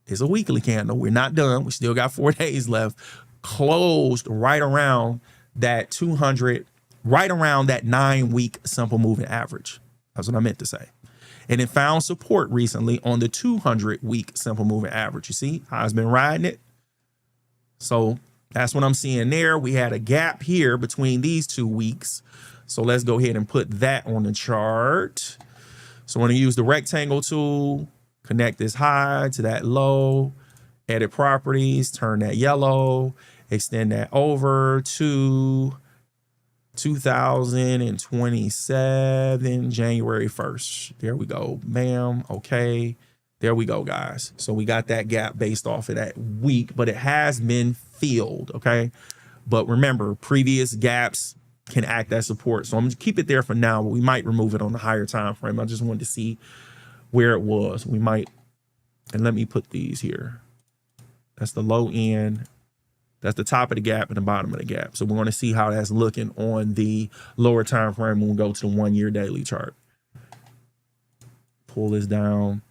Speaker 1: is a weekly candle. We're not done. We still got 4 days left. Closed right around that 200, right around that 9-week simple moving average. That's what I meant to say. And it found support recently on the 200-week simple moving average. You see how it's been riding it? So that's what I'm seeing there. We had a gap here between these 2 weeks. So let's go ahead and put that on the chart. So I'm going to use the rectangle tool, connect this high to that low, edit properties, turn that yellow, extend that over to 2027, January 1st. There we go. Bam. Okay. There we go, guys. So we got that gap based off of that week, but it has been filled. Okay. But remember, previous gaps can act as support. So I'm going to keep it there for now, but we might remove it on the higher time frame. I just wanted to see where it was. We might, and let me put these here. That's the low end. That's the top of the gap and the bottom of the gap. So we're going to see how that's looking on the lower time frame when we go to the 1-year daily chart. Pull this down.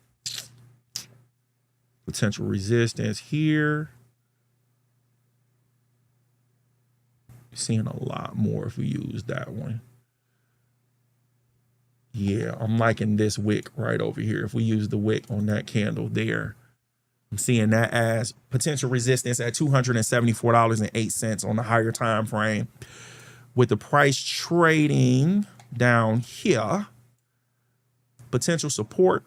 Speaker 1: Potential resistance here. Seeing a lot more if we use that one. Yeah, I'm liking this wick right over here. If we use the wick on that candle there, I'm seeing that as potential resistance at $274.08 on the higher time frame. With the price trading down here, potential support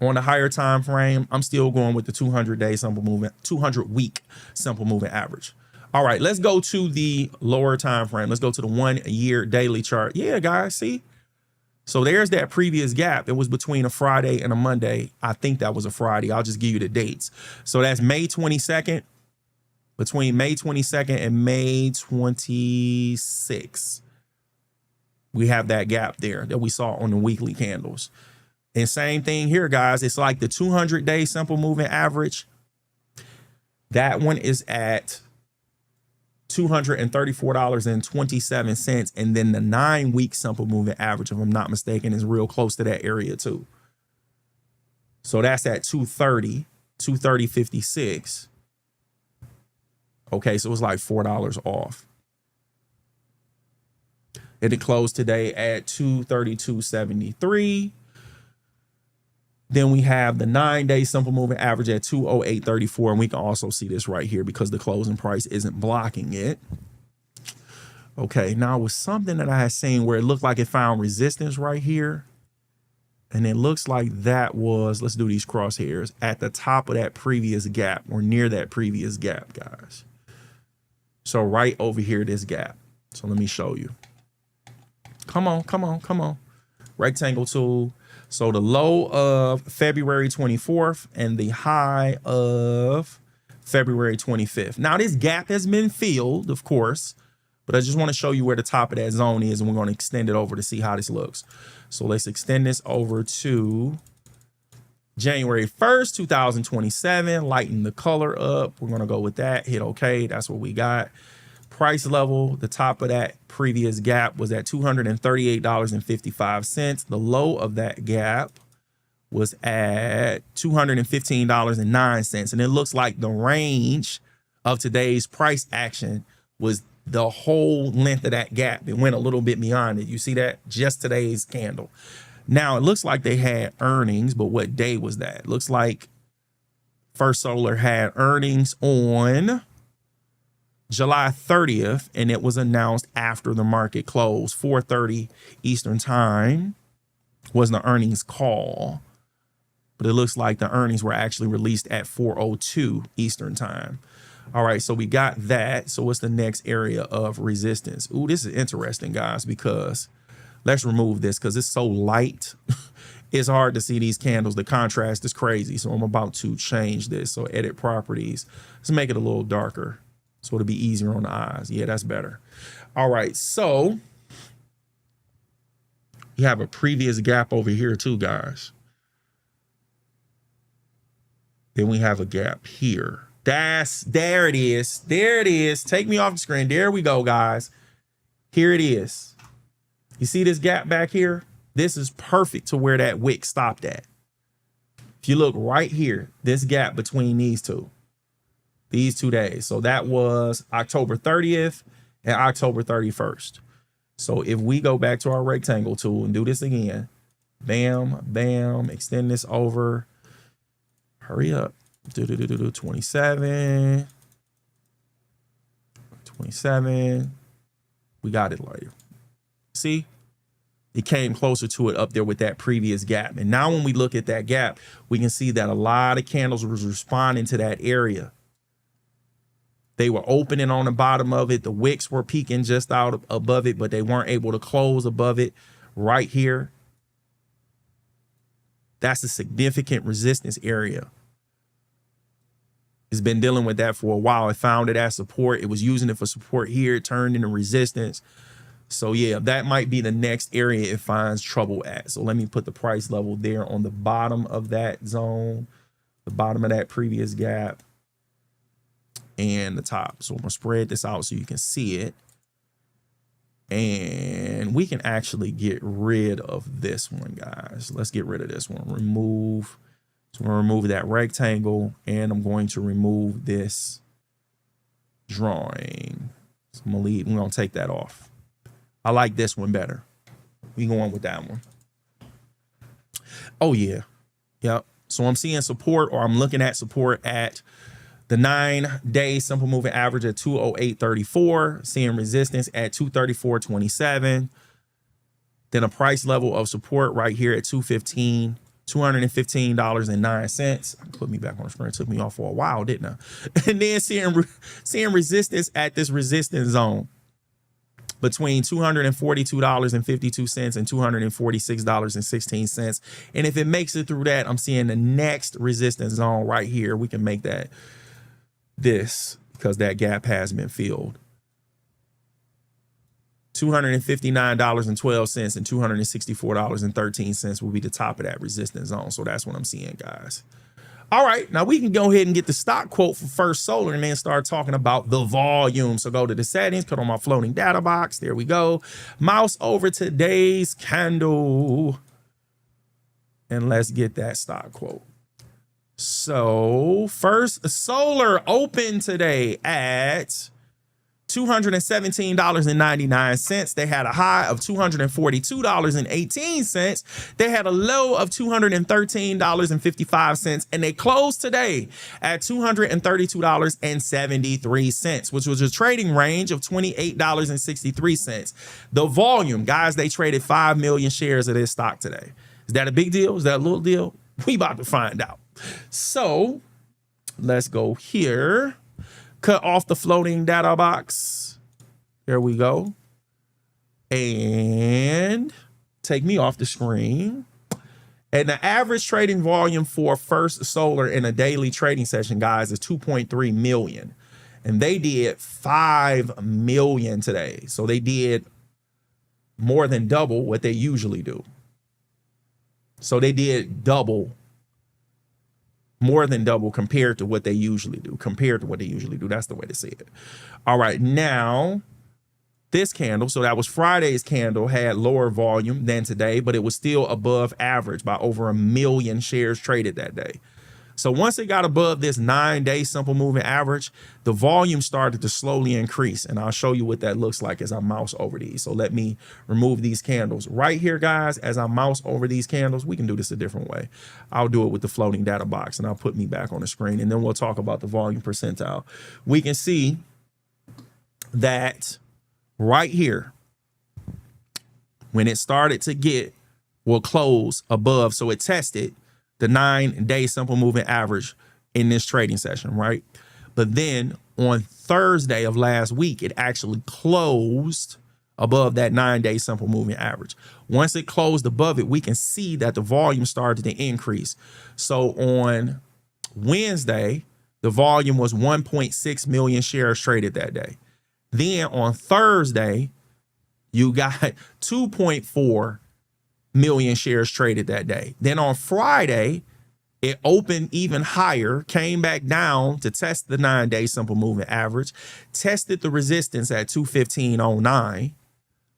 Speaker 1: on the higher time frame. I'm still going with the 200-day simple movement, 200-week simple moving average. All right, let's go to the lower time frame. Let's go to the 1-year daily chart. Yeah, guys, see? So there's that previous gap. It was between a Friday and a Monday. I think that was a Friday. I'll just give you the dates. So that's May 22nd, between May 22nd and May 26th. We have that gap there that we saw on the weekly candles. And same thing here, guys. It's like the 200-day simple moving average. That one is at $234.27. And then the 9-week simple moving average, if I'm not mistaken, is real close to that area too. So that's at 230.56. Okay, so it's like $4 off. It closed today at 232.73. Then we have the 9-day simple moving average at 208.34. And we can also see this right here because the closing price isn't blocking it. Okay, now with something that I had seen where it looked like it found resistance right here. And it looks like that was, let's do these crosshairs, at the top of that previous gap or near that previous gap, guys. So right over here, this gap. So let me show you. Come on, come on, come on. Rectangle tool. So the low of February 24th and the high of February 25th. Now this gap has been filled, of course, but I just want to show you where the top of that zone is, and we're going to extend it over to see how this looks. So let's extend this over to January 1st, 2027. Lighten the color up. We're going to go with that. Hit OK. That's what we got. Price level, the top of that previous gap was at $238.55. The low of that gap was at $215.09. And it looks like the range of today's price action was the whole length of that gap. It went a little bit beyond it. You see that? Just today's candle. Now, it looks like they had earnings, but what day was that? It looks like First Solar had earnings on July 30th, and it was announced after the market closed. 4:30 Eastern time was the earnings call, but it looks like the earnings were actually released at 4:02 Eastern time. All right, so we got that. So what's the next area of resistance? Ooh, this is interesting, guys, because let's remove this because it's so light. it's hard to see these candles. The contrast is crazy. So I'm about to change this. So edit properties. Let's make it a little darker so it'll be easier on the eyes. Yeah, that's better. All right. So you have a previous gap over here too, guys. Then we have a gap here. There it is. There it is. Take me off the screen. There we go, guys. Here it is. You see this gap back here? This is perfect to where that wick stopped at. If you look right here, this gap between these two days. So that was October 30th and October 31st. So if we go back to our rectangle tool and do this again, bam, bam, extend this over. Hurry up. 27. We got it later. See? It came closer to it up there with that previous gap. And now when we look at that gap, we can see that a lot of candles was responding to that area. They were opening on the bottom of it. The wicks were peeking just out above it, but they weren't able to close above it right here. That's a significant resistance area. It's been dealing with that for a while. It found it as support. It was using it for support here. It turned into resistance. So yeah, that might be the next area it finds trouble at. So let me put the price level there on the bottom of that zone, the bottom of that previous gap, and the top. So I'm gonna spread this out so you can see it. And we can actually get rid of this one, guys. Let's get rid of this one. Remove. So I'm gonna remove that rectangle, and I'm going to remove this drawing. So I'm gonna take that off. I like this one better. We going with that one. Oh yeah. Yep. So I'm seeing support, or I'm looking at support at the 9-day simple moving average at 208.34, seeing resistance at 234.27. Then a price level of support right here at $215.09. Put me back on the screen. It took me off for a while, didn't I? And then seeing resistance at this resistance zone between $242.52 and $246.16. And if it makes it through that, I'm seeing the next resistance zone right here. We can make that this because that gap has been filled. $259.12 and $264.13 will be the top of that resistance zone. So that's what I'm seeing, guys. All right, now we can go ahead and get the stock quote for First Solar and then start talking about the volume. So go to the settings, put on my floating data box. There we go. Mouse over today's candle. And let's get that stock quote. So First Solar opened today at $217.99. They had a high of $242.18. They had a low of $213.55, and they closed today at $232.73, which was a trading range of $28.63. The volume, guys, they traded 5 million shares of this stock today. Is that a big deal? Is that a little deal? We about to find out. So let's go here. Cut off the floating data box. There we go. And take me off the screen. And the average trading volume for First Solar in a daily trading session, guys, is 2.3 million. And they did 5 million today. So they did more than double what they usually do. So they did more than double compared to what they usually do. That's the way to say it. All right, now this candle, so that was Friday's candle, had lower volume than today, but it was still above average by over 1 million shares traded that day. So once it got above this 9-day simple moving average, the volume started to slowly increase. And I'll show you what that looks like as I mouse over these. So let me remove these candles right here, guys. As I mouse over these candles, we can do this a different way. I'll do it with the floating data box, and I'll put me back on the screen, and then we'll talk about the volume percentile. We can see that right here, when it started to close above, so it tested the 9-day simple moving average in this trading session, right? But then on Thursday of last week, it actually closed above that 9-day simple moving average. Once it closed above it, we can see that the volume started to increase. So on Wednesday, the volume was 1.6 million shares traded that day. Then on Thursday, you got 2.4 million shares traded that day. Then on Friday, it opened even higher, came back down to test the 9-day simple moving average, tested the resistance at 215.09,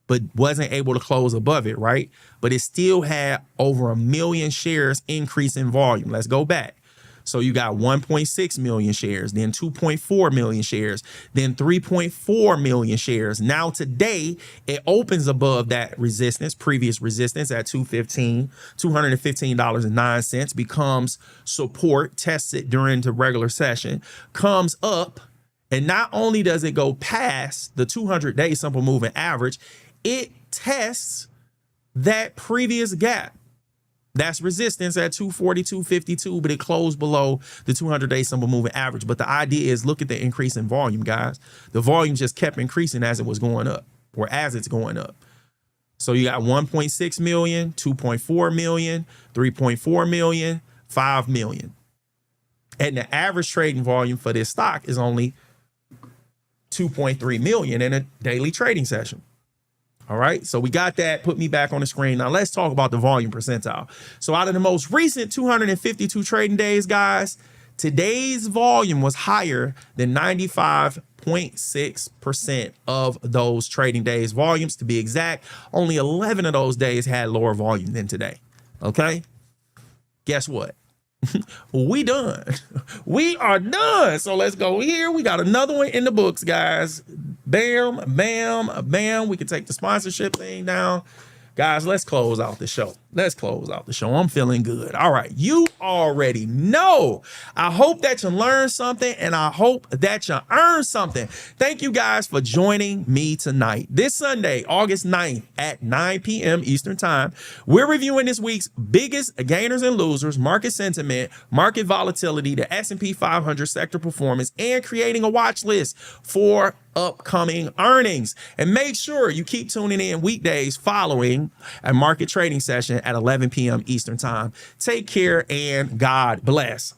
Speaker 1: but wasn't able to close above it, right? But it still had over 1 million shares increase in volume. Let's go back. So you got 1.6 million shares, then 2.4 million shares, then 3.4 million shares. Now today, it opens above that resistance, previous resistance at $215.09, becomes support, tests it during the regular session, comes up, and not only does it go past the 200-day simple moving average, it tests that previous gap. That's resistance at 242.52, but it closed below the 200-day simple moving average. But the idea is, look at the increase in volume, guys. The volume just kept increasing as it was going up, or as it's going up. So you got 1.6 million, 2.4 million, 3.4 million, 5 million. And the average trading volume for this stock is only 2.3 million in a daily trading session. All right, so we got that. Put me back on the screen. Now let's talk about the volume percentile. So out of the most recent 252 trading days, guys, today's volume was higher than 95.6% of those trading days volumes. To be exact, only 11 of those days had lower volume than today. Okay, guess what? We done. We are done. So let's go here. We got another one in the books, guys. Bam, bam, bam. We can take the sponsorship thing down. Guys, let's close out the show. Let's close out the show. I'm feeling good. All right. You already know. I hope that you learned something, and I hope that you earned something. Thank you guys for joining me tonight. This Sunday, August 9th at 9 p.m. Eastern Time, we're reviewing this week's biggest gainers and losers, market sentiment, market volatility, the S&P 500 sector performance, and creating a watch list for upcoming earnings. And make sure you keep tuning in weekdays following a market trading session at 11 p.m. Eastern Time. Take care and God bless.